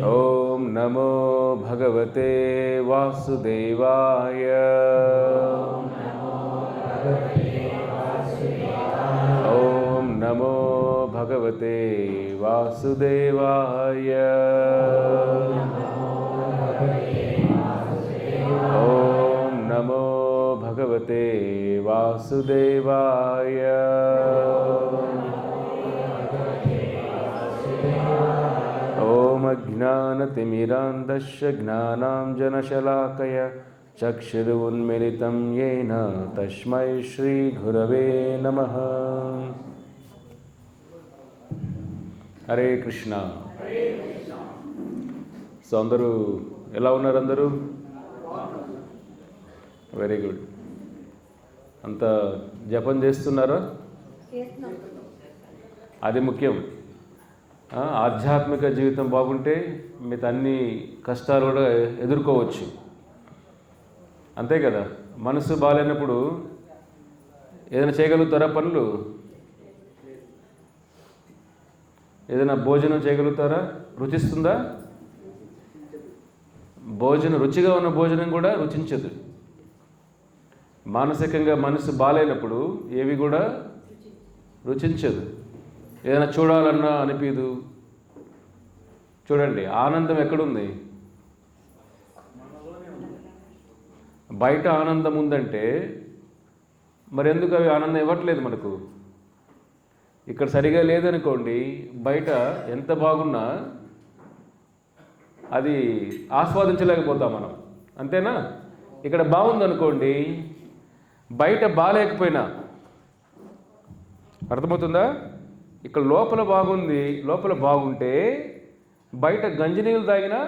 ఓం నమో భగవతే వాసుదేవాయ. ఓం నమో భగవతే వాసుదేవాయ. ఓం నమో భగవతే వాసుదేవాయ. ఓం అజ్ఞానతిమిరాంధస్య జ్ఞానాంజనశలాకయ చక్షురున్మిలితం యేన తస్మై శ్రీగురవే నమః. హరే కృష్ణ. సో అందరూ ఎలా ఉన్నారు? అందరూ వెరీ గుడ్. అంత జపం చేస్తున్నారా? అది ముఖ్యం. ఆధ్యాత్మిక జీవితం బాగుంటే మిగతా అన్ని కష్టాలు కూడా ఎదుర్కోవచ్చు. అంతే కదా. మనసు బాగాలేనప్పుడు ఏదైనా చేయగలుగుతారా? పనులు ఏదైనా భోజనం చేయగలుగుతారా? రుచిస్తుందా? భోజనం రుచిగా ఉన్న భోజనం కూడా రుచించదు. మానసికంగా మనసు బాగాలేనప్పుడు ఏవి కూడా రుచించదు. ఏదైనా చూడాలన్నా అనిపించదు. చూడండి, ఆనందం ఎక్కడుంది? బయట ఆనందం ఉందంటే మరి ఎందుకు అవి ఆనందం ఇవ్వట్లేదు మనకు? ఇక్కడ సరిగా లేదనుకోండి, బయట ఎంత బాగున్నా అది ఆస్వాదించలేకపోతాం మనం. అంతేనా? ఇక్కడ బాగుందనుకోండి, బయట బాగాలేకపోయినా, అర్థమవుతుందా? ఇక్కడ లోపల బాగుంది, లోపల బాగుంటే బయట గంజినీళ్ళు తాగినా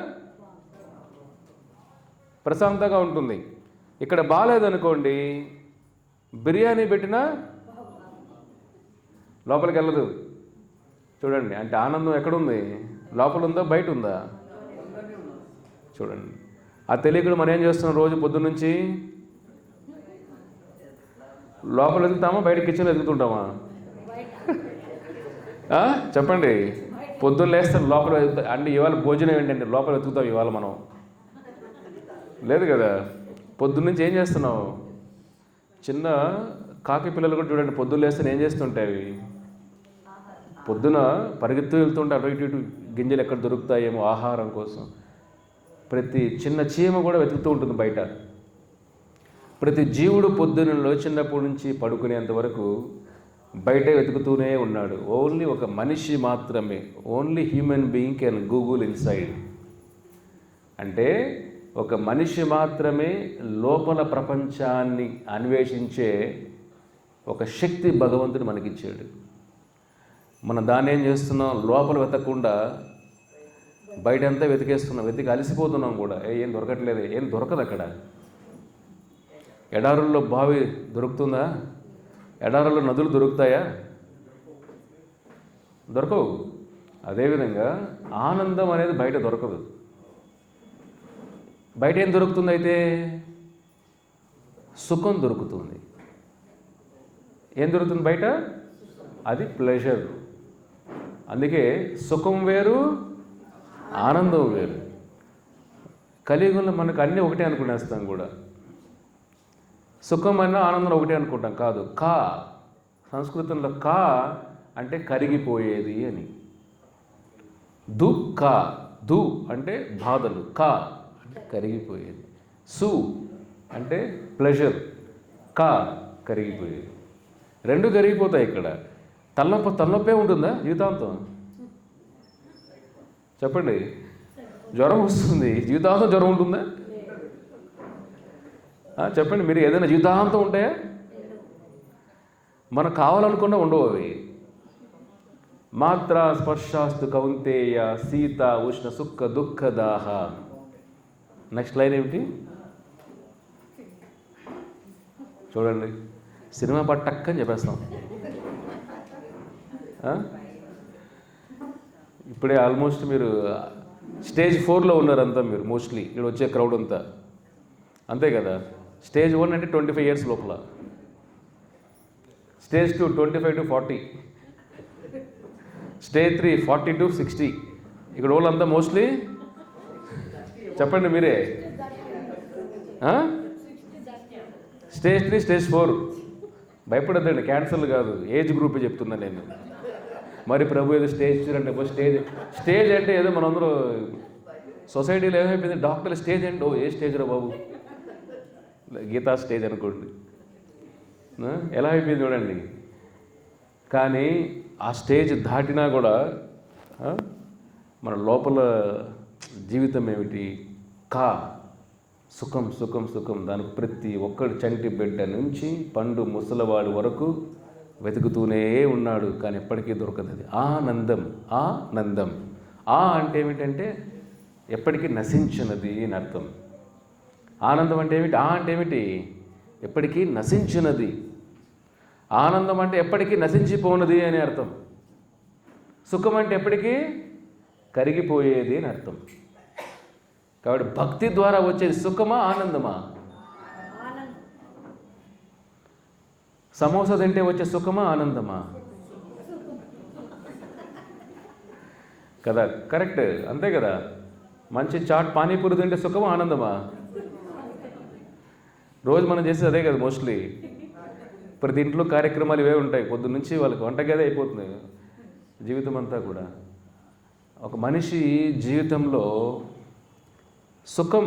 ప్రశాంతంగా ఉంటుంది. ఇక్కడ బాగాలేదనుకోండి, బిర్యానీ పెట్టినా లోపలికి వెళ్ళదు. చూడండి, అంటే ఆనందం ఎక్కడుంది? లోపల ఉందా బయట ఉందా? చూడండి, ఆ తెలియకుండా మనం ఏం చేస్తున్నాం? రోజు పొద్దున్న నుంచి లోపల ఎదుగుతామా బయట కిచెన్లో ఎదుగుతుంటామా? చెప్పండి. పొద్దున్న లేస్తాం లోపల అంటే ఇవాళ భోజనం ఏంటంటే లోపల వెతుకుతాం. ఇవాళ మనం లేదు కదా. పొద్దున్న నుంచి ఏం చేస్తున్నావు? చిన్న కాకి పిల్లలు కూడా చూడండి, పొద్దున్న లేస్తే ఏం చేస్తుంటాయి? పొద్దున పరిగెత్తు వెళ్తుంటే అటు ఇటు గింజలు ఎక్కడ దొరుకుతాయేమో ఆహారం కోసం. ప్రతి చిన్న చీమ కూడా వెతుకుతూ ఉంటుంది బయట. ప్రతి జీవుడు పొద్దున్న లేచినప్పటి నుంచి పడుకునేంత వరకు బయటే వెతుకుతూనే ఉన్నాడు. ఓన్లీ ఒక మనిషి మాత్రమే, only human being can Google inside. అంటే ఒక మనిషి మాత్రమే లోపల ప్రపంచాన్ని అన్వేషించే ఒక శక్తి భగవంతుడు మనకిచ్చాడు. మనం దాన్ని ఏం చేస్తున్నాం? లోపల వెతకకుండా బయట అంతా వెతికేస్తున్నాం. వెతికి అలసిపోతున్నాం కూడా. ఏం దొరకట్లేదు. ఏం దొరకదు అక్కడ. ఎడారుల్లో బావి దొరుకుతుందా? ఎడారుల్లో నదులు దొరుకుతాయా? దొరకవు. అదేవిధంగా ఆనందం అనేది బయట దొరకదు. బయట ఏం దొరుకుతుంది? అయితే సుఖం దొరుకుతుంది. ఏం దొరుకుతుంది బయట? అది ప్లెజర్. అందుకే సుఖం వేరు, ఆనందం వేరు. కలియుగంలో మనకు అన్నీ ఒకటే అనుకునేస్తాం కూడా. సుఖం అన్నా ఆనందం ఒకటే అనుకుంటాం. కాదు. కా సంస్కృతంలో కా అంటే కరిగిపోయేది అని. దుఃఖ, దు అంటే బాధలు, కా అంటే కరిగిపోయేది. సు అంటే ప్లెజర్, కా కరిగిపోయేది. రెండు కరిగిపోతాయి. ఇక్కడ తలనొప్పే ఉంటుందా జీవితాంతం? చెప్పండి. జ్వరం వస్తుంది, జీవితాంతం జ్వరం ఉంటుందా? చెప్పండి. మీరు ఏదైనా జీవితాంతం ఉంటాయా? మనకు కావాలనుకున్నా ఉండవు అవి. మాత్ర స్పర్శాస్తు కౌంతేయ సీత ఉష్ణ సుఖ దుఃఖ దాహ. నెక్స్ట్ లైన్ ఏమిటి? చూడండి, సినిమా పాట టక్కని చెప్పేస్తాం. ఇప్పుడే ఆల్మోస్ట్ మీరు స్టేజ్ 4లో ఉన్నారంతా. మీరు మోస్ట్లీ ఇక్కడ వచ్చే క్రౌడ్ అంతా అంతే కదా. స్టేజ్ 1 అంటే 25 years లోపల, స్టేజ్ 2 25 to 40, స్టేజ్ 3 40 to 60. ఇక్కడ వాళ్ళంతా మోస్ట్లీ చెప్పండి మీరే. Stage 3, stage 4. భయపడద్దండి, క్యాన్సర్లు కాదు, ఏజ్ గ్రూప్ చెప్తున్నా నేను. మరి ప్రభు ఏదో స్టేజ్ అంటే స్టేజ్ అంటే ఏదో మనందరూ సొసైటీలో ఏమైపోయింది, డాక్టర్లు స్టేజ్ అంటే ఏ స్టేజ్ రా బాబు, గీతా స్టేజ్ అనుకోండి, ఎలా అయిపోయింది చూడండి. కానీ ఆ స్టేజ్ దాటినా కూడా మన లోపల జీవితం ఏమిటి? సుఖం సుఖం సుఖం. దానికి ప్రతి ఒక్కడు చంటి బిడ్డ నుంచి పండు ముసలివాడు వరకు వెతుకుతూనే ఉన్నాడు, కానీ ఎప్పటికీ దొరకదు. అది ఆనందం. ఆనందం అంటే ఏమిటంటే ఎప్పటికీ నశించినది అని అర్థం. ఆనందం అంటే ఏమిటి? అంటే ఏమిటి? ఎప్పటికీ నశించినది. ఆనందం అంటే ఎప్పటికీ నశించిపోనది అని అర్థం. సుఖం అంటే ఎప్పటికీ కరిగిపోయేది అని అర్థం. కాబట్టి భక్తి ద్వారా వచ్చేది సుఖమా ఆనందమా? సమోసా తింటే వచ్చే సుఖమా ఆనందమా? కదా, కరెక్ట్, అంతే కదా. మంచి చాట్ పానీపూరి తింటే సుఖమా ఆనందమా? రోజు మనం చేసేది అదే కదా మోస్ట్లీ. ప్రతి ఇంట్లో కార్యక్రమాలు ఇవే ఉంటాయి, పొద్దున్న నుంచి వాళ్ళకి వంటగదే అయిపోతుంది జీవితం అంతా కూడా. ఒక మనిషి జీవితంలో సుఖం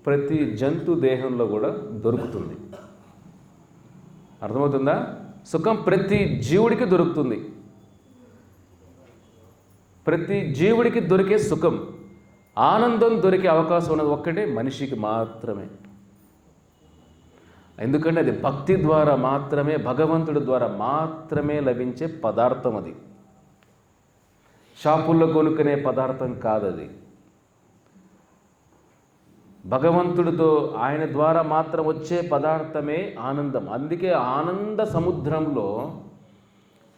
ప్రతి జంతు దేహంలో కూడా దొరుకుతుంది. అర్థమవుతుందా? సుఖం ప్రతి జీవుడికి దొరుకుతుంది. ప్రతి జీవుడికి దొరికే సుఖం, ఆనందం దొరికే అవకాశం ఉన్నది ఒక్కటే మనిషికి మాత్రమే. ఎందుకంటే అది భక్తి ద్వారా మాత్రమే, భగవంతుడి ద్వారా మాత్రమే లభించే పదార్థం. అది షాపుల్లో కొనుక్కునే పదార్థం కాదది. భగవంతుడితో, ఆయన ద్వారా మాత్రం వచ్చే పదార్థమే ఆనందం. అందుకే ఆనంద సముద్రంలో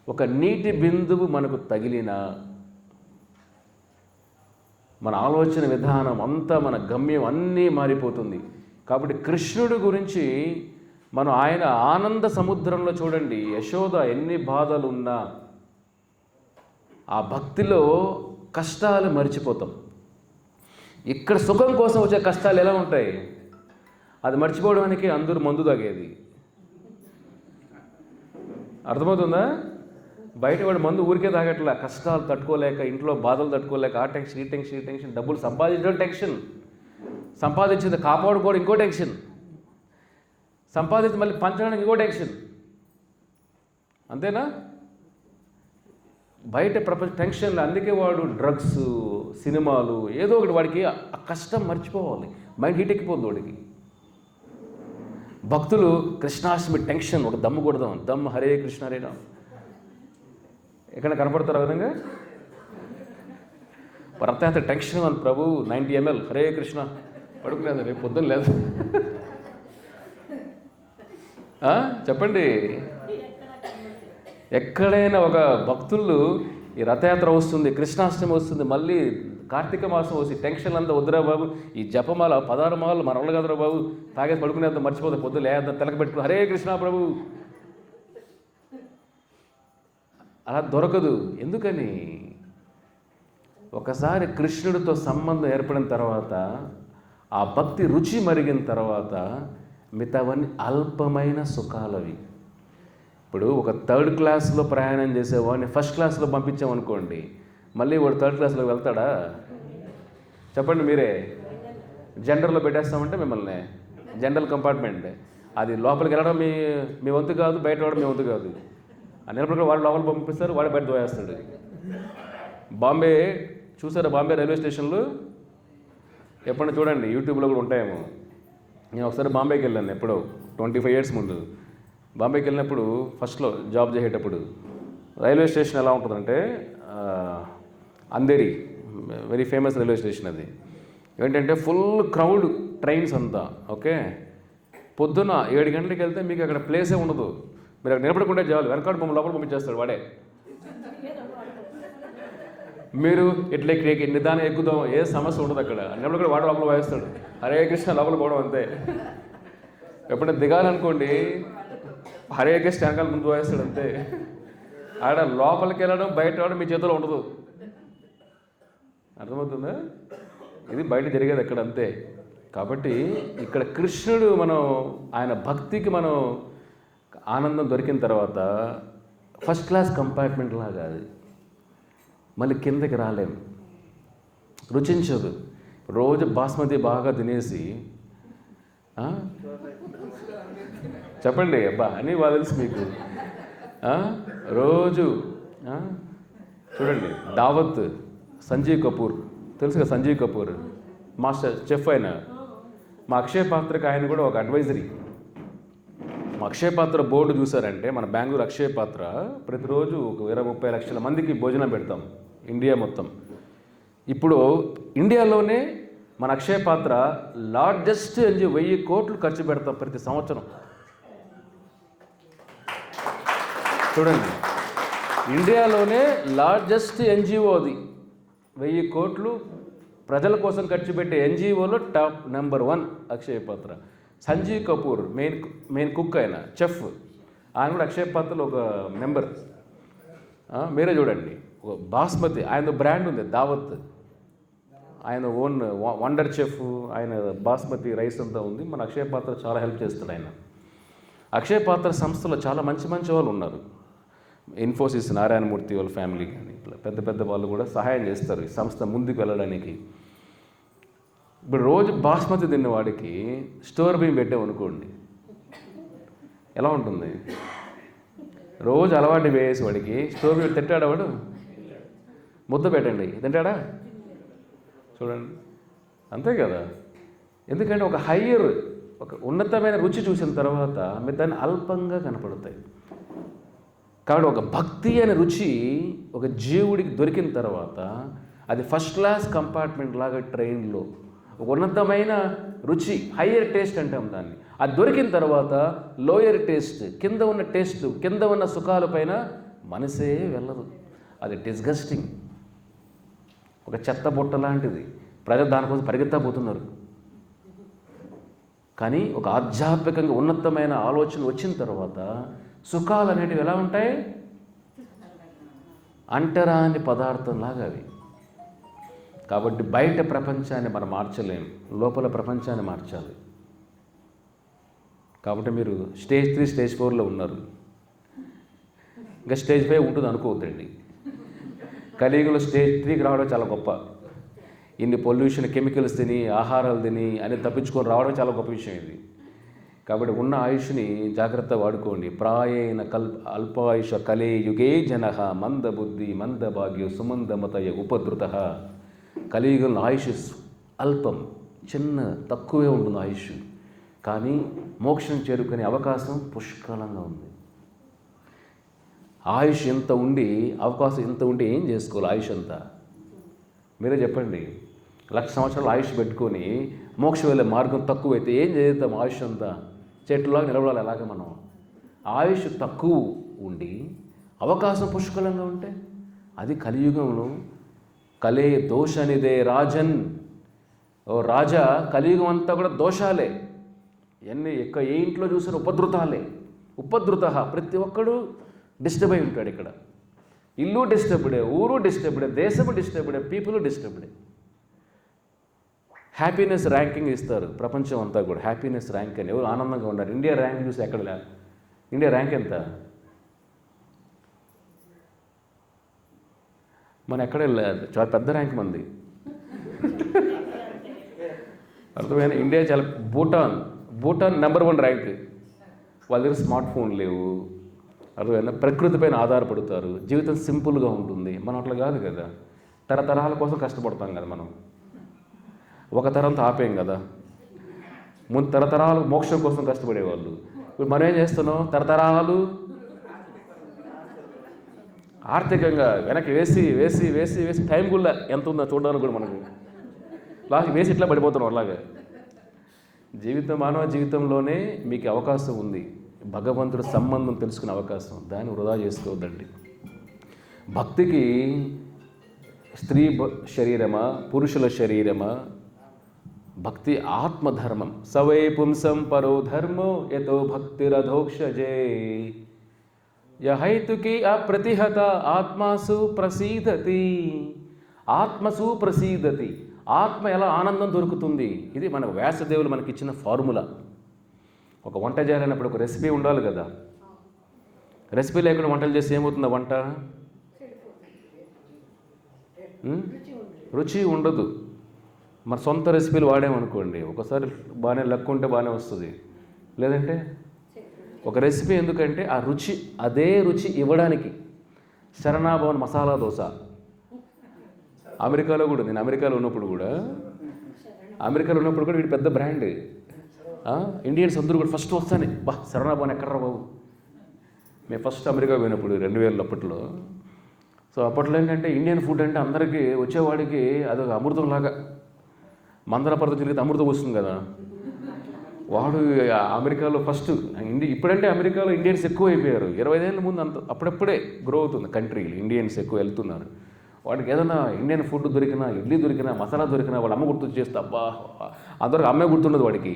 ఒక నీటి బిందువు మనకు తగిలిన మన ఆలోచన విధానం అంతా, మన గమ్యం అన్నీ మారిపోతుంది. కాబట్టి కృష్ణుడి గురించి మనం ఆయన ఆనంద సముద్రంలో చూడండి, యశోద ఎన్ని బాధలు ఉన్నా ఆ భక్తిలో కష్టాలు మర్చిపోతాం. ఇక్కడ సుఖం కోసం వచ్చే కష్టాలు ఎలా ఉంటాయి? అది మర్చిపోవడానికి అందరూ మందు తాగేది. అర్థమవుతుందా? బయట వాడు మందు ఊరికే తాగట్లా, కష్టాలు తట్టుకోలేక, ఇంట్లో బాధలు తట్టుకోలేక, ఆ టెన్షన్, ఈ టెన్షన్, ఈ టెన్షన్, డబ్బులు సంపాదించడం టెన్షన్, సంపాదించింది కాపాడుకోవడం ఇంకో టెన్షన్, సంపాదించి మళ్ళీ పంచడానికి ఇంకో టెన్షన్. అంతేనా? బయట ప్రపంచ టెన్షన్లు. అందుకే వాడు డ్రగ్స్, సినిమాలు, ఏదో ఒకటి, వాడికి ఆ కష్టం మర్చిపోవాలి, మైండ్ హీట్ ఎక్కిపోద్ది వాడికి. భక్తులు కృష్ణాష్టమి టెన్షన్, ఒక దమ్ము కొడదాం, దమ్ము హరే కృష్ణ హరే రామ్. ఎక్కడ కనపడతారు ఆ విధంగా? రథయాత్ర టెన్షన్ ఉంది, ప్రభు 90 ml హరే కృష్ణ, పడుకులేదు, రేపు పొద్దున్న లేదు. చెప్పండి, ఎక్కడైనా ఒక భక్తులు ఈ రథయాత్ర వస్తుంది, కృష్ణాష్టమి వస్తుంది, మళ్ళీ కార్తీక మాసం వస్తుంది, టెన్షన్ అంతా వద్దురా బాబు, ఈ జపమాల 16 మాలు మన వల్ల కదరా బాబు, తాగేసి పడుకునేద్దాం, మర్చిపోతాం, పొద్దున్న లేద్దాం, తెలక పెట్టుకుని హరే కృష్ణ ప్రభు. అలా దొరకదు. ఎందుకని? ఒకసారి కృష్ణుడితో సంబంధం ఏర్పడిన తర్వాత, ఆ భక్తి రుచి మరిగిన తర్వాత మిగతావన్నీ అల్పమైన సుఖాలవి. ఇప్పుడు ఒక 3rd క్లాస్లో ప్రయాణం చేసేవాడిని ఫస్ట్ క్లాస్లో పంపించామనుకోండి, మళ్ళీ వాడు 3rd క్లాస్లోకి వెళ్తాడా? చెప్పండి మీరే. జనరల్లో పెట్టేస్తామంటే మిమ్మల్ని జనరల్ కంపార్ట్మెంట్, అది లోపలికి వెళ్ళడం మీ వంతు కాదు, బయట రావడం మీ వంతు కాదు. ఆ నిలబడి వాడు లోపల పంపిస్తారు, వాడు బయట దోయేస్తాడు. బాంబే చూసారా? బాంబే రైల్వే స్టేషన్లు ఎప్పుడైనా చూడండి, యూట్యూబ్లో కూడా ఉంటాయేమో. నేను ఒకసారి బాంబేకి వెళ్ళాను, ఎప్పుడో 25 years ముందు. బాంబేకి వెళ్ళినప్పుడు ఫస్ట్లో జాబ్ చేసేటప్పుడు రైల్వే స్టేషన్ ఎలా ఉంటుందంటే, Andheri very famous railway station. అది ఏంటంటే ఫుల్ క్రౌడ్, ట్రైన్స్ అంతా. ఓకే, పొద్దున్న 7 గంటలకు వెళ్తే మీకు అక్కడ ప్లేసే ఉండదు, మీరు అక్కడ నిలబడుకుంటే చాలు, వెనకాడు మమ్మల్ని లోపల పంపించేస్తాడు వాడే. మీరు ఇట్లా నిదానం ఎక్కుదాం, ఏ సమస్య ఉండదు అక్కడ, నిలబడి కూడా వాడు లోపల వాయిస్తాడు, హరే కృష్ణ లోపల పోవడం అంతే. ఎప్పుడైనా దిగాలనుకోండి, హరే కృష్ణ వెనకాల ముందు వాయిస్తాడు అంతే. ఆడ లోపలికి వెళ్ళడం, బయట రావడం మీ చేతిలో ఉండదు. అర్థమవుతుందా? ఇది బయట జరిగేది ఎక్కడ అంతే. కాబట్టి ఇక్కడ కృష్ణుడు మనం ఆయన భక్తికి మనం ఆనందం దొరికిన తర్వాత ఫస్ట్ క్లాస్ కంపార్ట్మెంట్ లాగా అది మళ్ళీ కిందకి రాలేము, రుచించదు. రోజు బాస్మతి బాగా తినేసి చెప్పండి అబ్బా అని వాళ్ళు తెలుసు మీకు. రోజు చూడండి దావత్, సంజీవ్ కపూర్ తెలుసు కదా, సంజీవ్ కపూర్ మాస్టర్ చెఫ్ అయిన. మా అక్షయ పాత్రకి ఆయన కూడా ఒక అడ్వైజరీ. మా అక్షయ పాత్ర బోర్డు చూసారంటే మన బెంగళూరు అక్షయ పాత్ర ప్రతిరోజు ఒక 20-30 లక్షల మందికి భోజనం పెడతాం ఇండియా మొత్తం. ఇప్పుడు ఇండియాలోనే మన అక్షయ పాత్ర లార్జెస్ట్ అని 1000 కోట్లు ఖర్చు పెడతాం ప్రతి సంవత్సరం. చూడండి, ఇండియాలోనే లార్జెస్ట్ ఎన్జిఓ అది. 1000 కోట్లు ప్రజల కోసం ఖర్చు పెట్టే ఎన్జిఓలో టాప్ నెంబర్ 1 అక్షయ పాత్ర. సంజీవ్ కపూర్ మెయిన్ కుక్ ఆయన, చెఫ్. ఆయన కూడా అక్షయ పాత్రలో ఒక మెంబర్. మీరే చూడండి, బాస్మతి ఆయన బ్రాండ్ ఉంది దావత్, ఆయన ఓన్ వండర్ చెఫ్, ఆయన బాస్మతి రైస్ అంతా ఉంది. మన అక్షయ పాత్ర చాలా హెల్ప్ చేస్తాడు ఆయన. అక్షయ పాత్ర సంస్థలో చాలా మంచి మంచి వాళ్ళు ఉన్నారు. ఇన్ఫోసిస్ నారాయణమూర్తి వాళ్ళ ఫ్యామిలీ కానీ ఇట్లా పెద్ద పెద్ద వాళ్ళు కూడా సహాయం చేస్తారు ఈ సంస్థ ముందుకు వెళ్ళడానికి. ఇప్పుడు రోజు బాస్మతి తిన్నవాడికి స్టోర్ బియ్యం పెట్టామనుకోండి ఎలా ఉంటుంది? రోజు అలవాటు వేసి వాడికి స్టోర్ బియ్యం తింటాడా వాడు? ముద్ద పెట్టండి తింటాడా? చూడండి, అంతే కదా. ఎందుకంటే ఒక హయ్యర్, ఒక ఉన్నతమైన రుచి చూసిన తర్వాత మీరు దాన్ని అల్పంగా కనపడతాయి. కాబట్టి ఒక భక్తి అనే రుచి ఒక జీవుడికి దొరికిన తర్వాత అది ఫస్ట్ క్లాస్ కంపార్ట్మెంట్ లాగా ట్రైన్లో ఒక ఉన్నతమైన రుచి, హయ్యర్ టేస్ట్ అంటాం దాన్ని. అది దొరికిన తర్వాత లోయర్ టేస్ట్, కింద ఉన్న టేస్ట్, కింద ఉన్న సుఖాలపైన మనసే వెళ్ళదు. అది డిస్గస్టింగ్, ఒక చెత్త బుట్ట లాంటిది. ప్రజలు దానికోసం పరిగెత్తబోతున్నారు. కానీ ఒక ఆధ్యాత్మికంగా ఉన్నతమైన ఆలోచన వచ్చిన తర్వాత సుఖాలు అనేటివి ఎలా ఉంటాయి? అంటరాని పదార్థంలాగా అవి. కాబట్టి బయట ప్రపంచాన్ని మనం మార్చలేం, లోపల ప్రపంచాన్ని మార్చాలి. కాబట్టి మీరు స్టేజ్ 3 స్టేజ్ 4లో ఉన్నారు, ఇంకా స్టేజ్ 5 ఉంటుంది అనుకోవద్దండి. కలియుగంలో స్టేజ్ 3కి రావడం చాలా గొప్ప. ఇన్ని పొల్యూషన్, కెమికల్స్ తిని, ఆహారాలు తిని అని తప్పించుకొని రావడం చాలా గొప్ప విషయం ఇది. కాబట్టి ఉన్న ఆయుష్ని జాగ్రత్త వాడుకోండి. ప్రాయేణ అల్పాయుష కలే యుగే జనః మందబుద్ధి మందభాగ్య సుమందమతయ ఉపద్రుత. కలియుగంలో ఆయుష్ అల్పం, చిన్న తక్కువే ఉంటుంది ఆయుష్. కానీ మోక్షం చేరుకునే అవకాశం పుష్కలంగా ఉంది. ఆయుష్ ఎంత ఉండి, అవకాశం ఎంత ఉండి ఏం చేసుకోవాలి? ఆయుష్ అంతా మీరే చెప్పండి. 1,00,000 సంవత్సరాలు ఆయుష్ పెట్టుకొని మోక్షం వెళ్ళే మార్గం తక్కువైతే ఏం చేద్దాం? ఆయుష్ అంతా చెట్టులాగా నిలబడాలి. అలాగే మనం ఆయుష్ తక్కువ ఉండి అవకాశం పుష్కలంగా ఉంటే అది కలియుగంలో. కలే దోషనిదే రాజన్. ఓ రాజా, కలియుగం అంతా కూడా దోషాలే. ఏ ఇంట్లో చూసిన ఉపద్రుతాలే. ఉపద్రుత, ప్రతి ఒక్కడు డిస్టర్బ్ అయి ఉంటాడు. ఇక్కడ ఇల్లు డిస్టర్బ్డే, ఊరు డిస్టర్బ్డే, దేశము డిస్టర్బ్డే, పీపుల్ డిస్టర్బ్డే. హ్యాపీనెస్ ర్యాంకింగ్ ఇస్తారు ప్రపంచం అంతా కూడా. హ్యాపీనెస్ ర్యాంక్ అని ఎవరు ఆనందంగా ఉన్నారు? ఇండియా ర్యాంక్ చూసి ఎక్కడ లే. ఇండియా ర్యాంక్ ఎంత? మన ఎక్కడ చాలా పెద్ద ర్యాంక్ మంది. అర్థమైన ఇండియా చాలా. Bhutan number 1 rank. వాళ్ళ దగ్గర స్మార్ట్ ఫోన్ లేవు. అర్థమైనా ప్రకృతి పైన ఆధారపడతారు. జీవితం సింపుల్గా ఉంటుంది. మనం అట్లా కాదు కదా. తరతరాల కోసం కష్టపడతాం కదా మనం. ఒక తరంతో ఆపేం కదా. ముందు తరతరాలు మోక్షం కోసం కష్టపడేవాళ్ళు. ఇప్పుడు మనం ఏం చేస్తున్నాం? తరతరాలు ఆర్థికంగా వెనక్కి వేసి వేసి వేసి వేసి టైం కూడా ఎంత ఉందో చూడడానికి కూడా మనకు లాస్ట్ వేసి ఇట్లా పడిపోతున్నాం. అలాగే మానవ జీవితంలోనే మీకు అవకాశం ఉంది. భగవంతుడి సంబంధం తెలుసుకునే అవకాశం. దాన్ని వృధా చేసుకోవద్దండి. భక్తికి స్త్రీ శరీరమా, పురుషుల శరీరమా? భక్తి ఆత్మధర్మం. సవై పుంసం పరో ధర్మో యతో భక్తిరధోక్షజే యహైతుకి అప్రతిహత ఆత్మసు ప్రసీదతి. ఆత్మసు ప్రసీదతి. ఆత్మ ఎలా ఆనందం దొరుకుతుంది. ఇది మన వ్యాసదేవులు మనకి ఇచ్చిన ఫార్ములా. ఒక వంట చేయాలన్నప్పుడు ఒక రెసిపీ ఉండాలి కదా. రెసిపీ లేకుండా వంటలు చేస్తే ఏమవుతుందా వంట? రుచి ఉండదు. మన సొంత రెసిపీలు వాడామనుకోండి, ఒకసారి బాగానే లక్ ఉంటే బాగానే వస్తుంది, లేదంటే ఒక రెసిపీ ఎందుకంటే ఆ రుచి, అదే రుచి ఇవ్వడానికి. శరణాభవన్ మసాలా దోశ అమెరికాలో కూడా, నేను అమెరికాలో ఉన్నప్పుడు కూడా వీడి పెద్ద బ్రాండ్. ఇండియన్స్ అందరూ కూడా ఫస్ట్ వస్తానే, శరణాభవన్ ఎక్కడరా బాబు. మేము ఫస్ట్ అమెరికా పోయినప్పుడు 2000 అప్పట్లో. సో అప్పట్లో ఏంటంటే ఇండియన్ ఫుడ్ అంటే అందరికీ వచ్చేవాడికి అదొక అమృతంలాగా. మందర పర్వతం తిరిగితే అమృతం వస్తుంది కదా. వాడు అమెరికాలో ఫస్ట్ ఇప్పుడంటే అమెరికాలో ఇండియన్స్ ఎక్కువ అయిపోయారు. 25 ఏళ్ళ ముందు అంత అప్పుడప్పుడే గ్రో అవుతుంది కంట్రీలు, ఇండియన్స్ ఎక్కువ వెళ్తున్నారు. వాడికి ఏదైనా ఇండియన్ ఫుడ్ దొరికినా, ఇడ్లీ దొరికినా, మసాలా దొరికినా వాళ్ళ అమ్మ గుర్తు చేస్తే అబ్బా, అందరికి అమ్మే గుర్తుండదు వాడికి.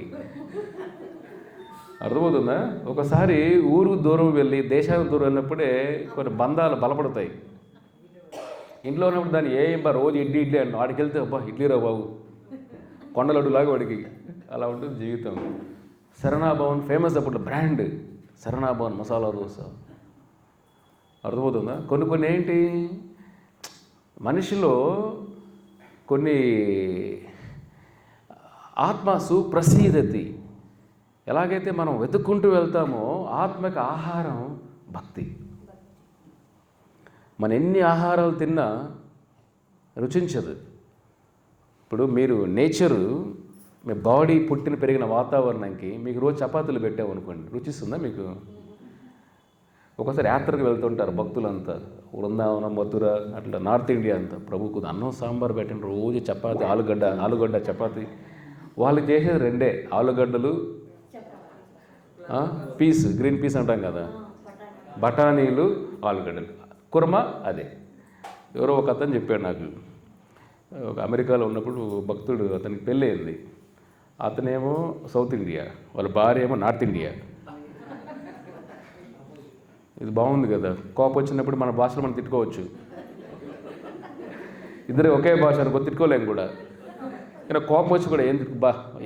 అర్థమవుతుందా? ఒకసారి ఊరు దూరం వెళ్ళి దేశానికి దూరం వెళ్ళినప్పుడే కొన్ని బంధాలు బలపడతాయి. ఇంట్లో ఉన్నప్పుడు దాన్ని రోజు ఇడ్లీ అండి, వాడికి వెళ్తే అబ్బా ఇడ్లీ రా బాబు, కొండలడ్డులాగా వాడికి. అలా ఉంటుంది జీవితం. శరణాభవన్ ఫేమస్ అప్పుడు బ్రాండ్, శరణాభవన్ మసాలా దోశ. అర్థమవుతుందా? కొన్ని ఏంటి మనిషిలో కొన్ని ఆత్మసు ప్రసీదతి. ఎలాగైతే మనం వెతుక్కుంటూ వెళ్తామో ఆత్మకి ఆహారం భక్తి. మనం ఎన్ని ఆహారాలు తిన్నా రుచించదు. ఇప్పుడు మీరు నేచరు, మీ బాడీ పుట్టిన పెరిగిన వాతావరణానికి మీకు రోజు చపాతీలు పెట్టామనుకోండి, రుచిస్తుందా మీకు? ఒకసారి యాత్రకు వెళ్తుంటారు భక్తులంతా, వృందావనం, మథుర, అట్లా నార్త్ ఇండియా అంతా. ప్రభుకు అన్నం సాంబార్ పెట్టిన రోజు చపాతీ, ఆలుగడ్డ చపాతీ. వాళ్ళు చేసేది రెండే, ఆలుగడ్డలు, పీస్, గ్రీన్ పీస్ అంటాం కదా, బఠానీలు, ఆలుగడ్డలు, కుర్మా. అదే ఎవరో ఒక అతను చెప్పాడు నాకు, ఒక అమెరికాలో ఉన్నప్పుడు భక్తుడు, అతనికి పెళ్ళి అయింది. అతనేమో సౌత్ ఇండియా, వాళ్ళ భార్య ఏమో నార్త్ ఇండియా. ఇది బాగుంది కదా, కోపం వచ్చినప్పుడు మన భాషలో మనం తిట్టుకోవచ్చు. ఇద్దరు ఒకే భాష అనుకో, తిట్టుకోలేము కూడా. కానీ కోపం వచ్చి కూడా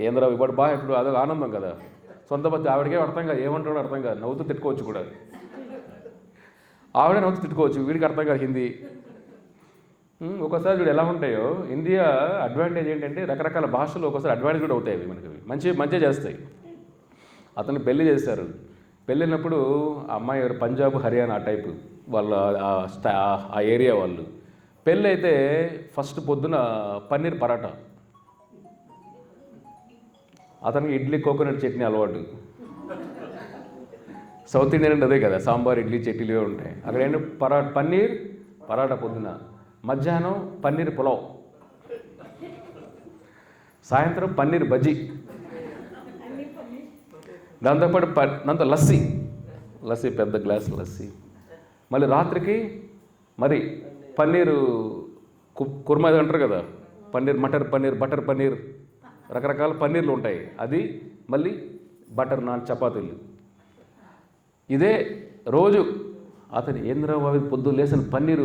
ఏంద్రా ఇవాడు ఇప్పుడు అదొక ఆనందం కదా. సొంత పద్ధతి ఆవిడకే అర్థం కాదు, ఏమంటాడో అర్థం కాదు, నవ్వుతూ తిట్టుకోవచ్చు కూడా. ఆవిడే నవ్వుతూ తిట్టుకోవచ్చు, వీడికి అర్థం కాదు హిందీ. ఒకసారి వీడు ఎలా ఉంటాయో, ఇండియా అడ్వాంటేజ్ ఏంటంటే రకరకాల భాషలు ఒకసారి అడ్వాంటేజ్ కూడా అవుతాయి. అవి మనకి మంచిగా చేస్తాయి. అతను పెళ్లి చేశారు. పెళ్ళినప్పుడు ఆ అమ్మాయి పంజాబ్, హర్యానా ఆ టైపు వాళ్ళ ఆ ఏరియా వాళ్ళు. పెళ్ళి అయితే ఫస్ట్ పొద్దున పన్నీర్ పరాటా, అతనికి ఇడ్లీ, కోకోనట్ చట్నీ అలవాటు. సౌత్ ఇండియన్ అంటే అదే కదా, సాంబార్, ఇడ్లీ, చట్నీలు ఉంటాయి. అక్కడ ఏంటి పన్నీర్ పరాటా పొద్దున, మధ్యాహ్నం పన్నీర్ పులావ్, సాయంత్రం పన్నీర్ బజ్జీ, దాంతో లస్సీ పెద్ద గ్లాస్ లస్సీ. మళ్ళీ రాత్రికి మరి పన్నీరు కుర్మా అంటారు కదా, పన్నీర్ మటర్ పన్నీర్, బటర్ పన్నీర్, రకరకాల పన్నీర్లు ఉంటాయి. అది మళ్ళీ బటర్ నాన్, చపాతీలు. ఇదే రోజు. అతను ఏంద్రబాబు పొద్దున్న లేసిన పన్నీరు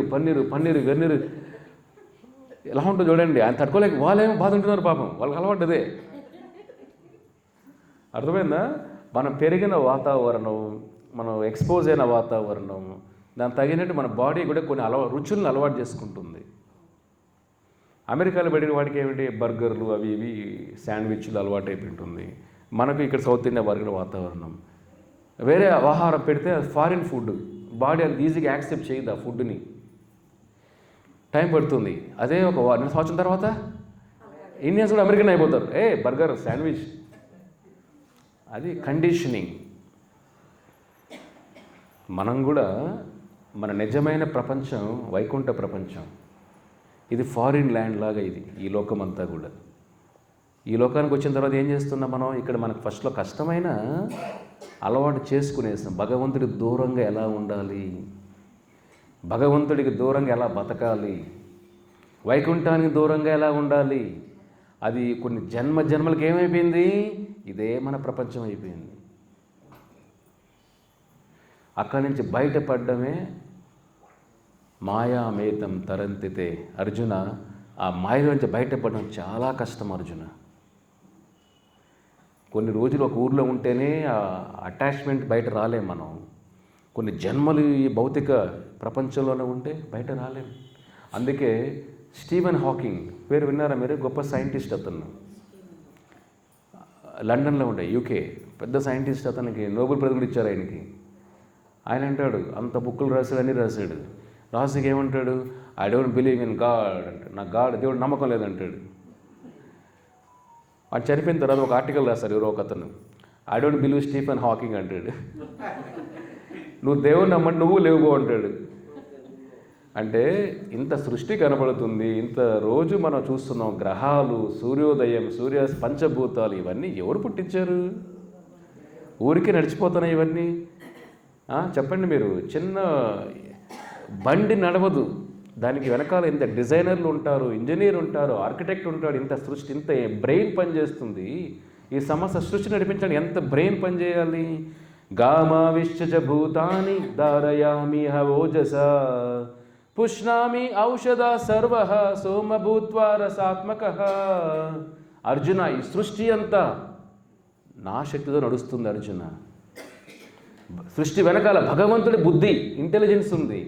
ఎలా ఉంటుంది చూడండి. ఆయన తట్టుకోలేక వాళ్ళేమో బాధ ఉంటున్నారు పాపం, వాళ్ళకి అలవాటు అదే. అర్థమైందా? మనం పెరిగిన వాతావరణం, మనం ఎక్స్పోజ్ అయిన వాతావరణం, దానికి తగినట్టు మన బాడీ కూడా కొన్ని రుచులను అలవాటు చేసుకుంటుంది. అమెరికాలో పడిన వాడికి ఏమిటి, బర్గర్లు, అవి ఇవి శాండ్విచ్లు అలవాటు అయిపోయింటుంది. మనకు ఇక్కడ సౌత్ ఇండియా పెరిగిన వాతావరణం. వేరే ఆహారం పెడితే ఫారిన్ ఫుడ్, బాడీ అది ఈజీగా యాక్సెప్ట్ చేయదు ఆ ఫుడ్ని, టైం పడుతుంది. అదే ఒక 2 సంవత్సరం తర్వాత ఇండియన్స్ కూడా అమెరికన్ అయిపోతారు. Burger, sandwich. అది కండిషనింగ్. మనం కూడా మన నిజమైన ప్రపంచం వైకుంఠ ప్రపంచం. ఇది ఫారిన్ ల్యాండ్ లాగా. ఇది ఈ లోకం అంతా కూడా. ఈ లోకానికి వచ్చిన తర్వాత ఏం చేస్తున్నాం మనం? ఇక్కడ మనకు ఫస్ట్లో కష్టమైన అలవాటు చేసుకునేసాం. భగవంతుడికి దూరంగా ఎలా ఉండాలి, భగవంతుడికి దూరంగా ఎలా బతకాలి, వైకుంఠానికి దూరంగా ఎలా ఉండాలి, అది కొన్ని జన్మలకి ఏమైపోయింది? ఇదే మన ప్రపంచం అయిపోయింది. అక్కడి నుంచి బయటపడడమే మాయామేతం తరంతితే. అర్జున, ఆ మాయలోంచి బయటపడడం చాలా కష్టం అర్జున. కొన్ని రోజులు ఒక ఊర్లో ఉంటేనే ఆ అటాచ్మెంట్ బయట రాలేం మనం. కొన్ని జన్మలు ఈ భౌతిక ప్రపంచంలోనే ఉంటే బయట రాలేం. అందుకే స్టీవెన్ హాకింగ్ పేరు విన్నారా మీరు? గొప్ప సైంటిస్ట్ అతను, లండన్లో ఉండే, యూకే పెద్ద సైంటిస్ట్. అతనికి నోబెల్ ప్రైజ్ కూడా ఇచ్చారు ఆయనకి. ఆయన అంటాడు, అంత బుక్కులు రాశాడు, అన్నీ రాశాడు. రాసికి ఏమంటాడు? I don't believe in God అంటాడు. నాకు దేవుడు నమ్మకం లేదంటాడు. వాడు చనిపోయిన తర్వాత ఒక ఆర్టికల్ రాశారు ఎవరో ఒక అతను, I don't believe Stephen Hawking అంటాడు. నువ్వు దేవుడు నమ్మంటే నువ్వు లేవుగో అంటాడు. అంటే ఇంత సృష్టి కనబడుతుంది, ఇంత రోజు మనం చూస్తున్నాం, గ్రహాలు, సూర్యోదయం, పంచభూతాలు, ఇవన్నీ ఎవరు పుట్టించారు? ఊరికే నడిచిపోతున్నాయి ఇవన్నీ. చెప్పండి మీరు, చిన్న బండి నడవదు, దానికి వెనకాల ఇంత డిజైనర్లు ఉంటారు, ఇంజనీర్ ఉంటారు, ఆర్కిటెక్ట్ ఉంటాడు, ఇంత సృష్టి, ఇంత బ్రెయిన్ పనిచేస్తుంది. ఈ సమస్త సృష్టి నడిపించడానికి ఎంత బ్రెయిన్ పనిచేయాలి? గామావిశ్చ భూతాని ధారయామి ఓజస పుష్ణామి ఔషధ సర్వ సోమభూత్వా రసాత్మక. అర్జున, ఈ సృష్టి అంతా నా శక్తితో నడుస్తుంది అర్జున. సృష్టి వెనకాల భగవంతుడి బుద్ధి, ఇంటెలిజెన్స్ ఉంది.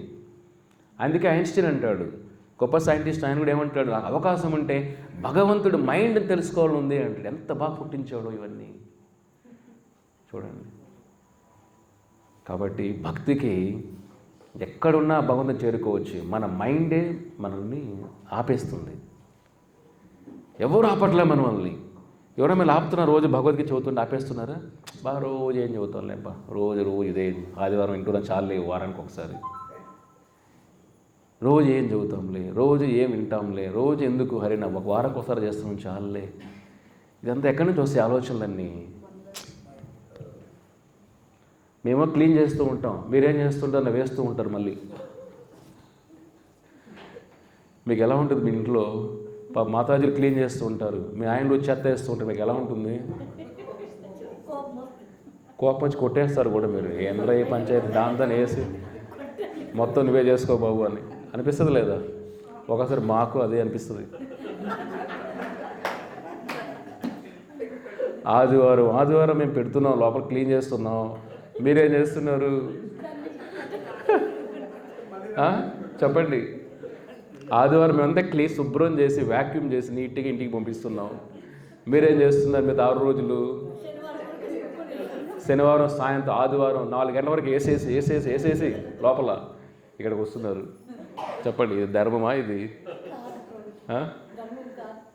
అందుకే ఐన్స్టీన్ అంటాడు, గొప్ప సైంటిస్ట్, ఆయన కూడా ఏమంటాడు, నాకు అవకాశం ఉంటే భగవంతుడు మైండ్ తెలుసుకోవాలని ఉంది అంటాడు. ఎంత బాగా పుట్టించాడో ఇవన్నీ చూడండి. కాబట్టి భక్తికి ఎక్కడున్నా భగవంతుని చేరుకోవచ్చు. మన మైండే మనల్ని ఆపేస్తుంది. ఎవరు ఆపట్లే మనల్ని. ఎవరో మీరు ఆపుతున్నారు, రోజు భగవద్గీత చదువుతుంటే ఆపేస్తున్నారా? బాగా రోజు ఏం చదువుతాం లేపా, రోజు ఇదే, ఆదివారం ఇంట్లో చాలే, వారానికి ఒకసారి రోజు ఏం చదువుతాంలే, రోజు ఏం వింటాంలే, రోజు ఎందుకు హరినామ, ఒక వారానికి ఒకసారి చేస్తున్నాం చాలే. ఇదంతా ఎక్కడి నుంచి వస్తాయి ఆలోచనలన్నీ? మేమో క్లీన్ చేస్తూ ఉంటాం, మీరేం చేస్తుంటారో వేస్తూ ఉంటారు. మళ్ళీ మీకు ఎలా ఉంటుంది? మీ ఇంట్లో మాతాజీలు క్లీన్ చేస్తూ ఉంటారు, మీ ఆయనలు వచ్చి చెత్త వేస్తూ ఉంటారు, మీకు ఎలా ఉంటుంది? కోపం వచ్చి కొట్టేస్తారు కూడా. మీరు ఎందులో ఏ పంచాయతీ దాంతో వేసి మొత్తం నువ్వే చేసుకో బాబు అని అనిపిస్తుంది లేదా? ఒకసారి మాకు అదే అనిపిస్తుంది. ఆదివారం మేము పెడుతున్నాం, లోపల క్లీన్ చేస్తున్నాం, మీరేం చేస్తున్నారు? చెప్పండి. ఆదివారం మేమంతా క్లీన్ శుభ్రం చేసి వ్యాక్యూమ్ చేసి నీట్గా ఇంటికి పంపిస్తున్నాం, మీరేం చేస్తున్నారు? మీద 6 రోజులు, శనివారం సాయంత్రం, ఆదివారం 4 గంటల వరకు వేసేసి లోపల ఇక్కడికి వస్తున్నారు. చెప్పండి, ఇది ధర్మమా? ఇది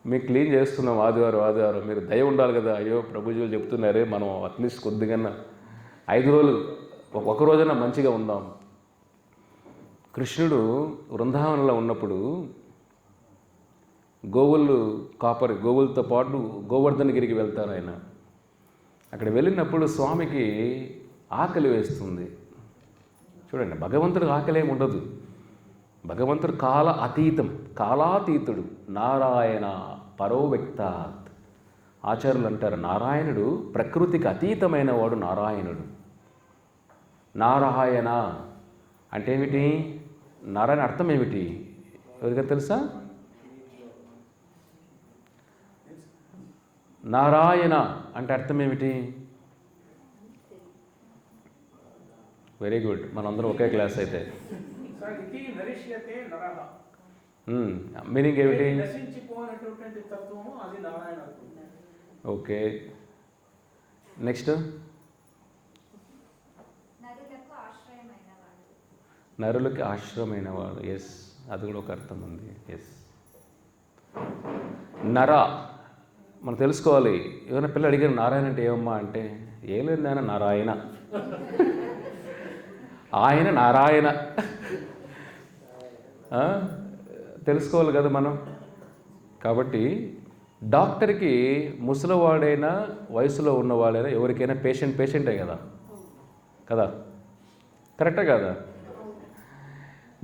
మేము క్లీన్ చేస్తున్నాం ఆదివారం. మీరు దయ ఉండాలి కదా. అయ్యో ప్రభుజీలు చెప్తున్నారే, మనం అట్లీస్ట్ కొద్దిగా 5 రోజులు, ఒక రోజైనా మంచిగా ఉందాం. కృష్ణుడు వృందావనంలో ఉన్నప్పుడు గోవులతో పాటు గోవర్ధనగిరికి వెళ్తారు ఆయన. అక్కడ వెళ్ళినప్పుడు స్వామికి ఆకలి వేస్తుంది. చూడండి, భగవంతుడికి ఆకలి ఏమి ఉండదు. భగవంతుడు కాలాతీతుడు, నారాయణ పరోవ్యక్తాత్. ఆచార్యులు అంటారు, నారాయణుడు ప్రకృతికి అతీతమైన వాడు. నారాయణ అంటే ఏమిటి? నారాయణ అర్థం ఏమిటి? ఎవరికైనా తెలుసా? నారాయణ అంటే అర్థం ఏమిటి? వెరీ గుడ్, మనందరం ఒకే క్లాస్ అయితే. మీనింగ్ ఏమిటి? Okay, next. నరులకి ఆశ్రయమైన వాడు. ఎస్, అది కూడా ఒక అర్థం ఉంది. ఎస్, నర మనం తెలుసుకోవాలి. ఏమైనా పిల్లలు అడిగారు నారాయణ అంటే ఏమమ్మా అంటే, ఏం లేదు నాయన, నారాయణ, ఆయన నారాయణ. తెలుసుకోవాలి కదా మనం. కాబట్టి డాక్టర్కి ముసలివాడైనా వయసులో ఉన్నవాడైనా ఎవరికైనా పేషెంటే కదా, కరెక్టే కదా?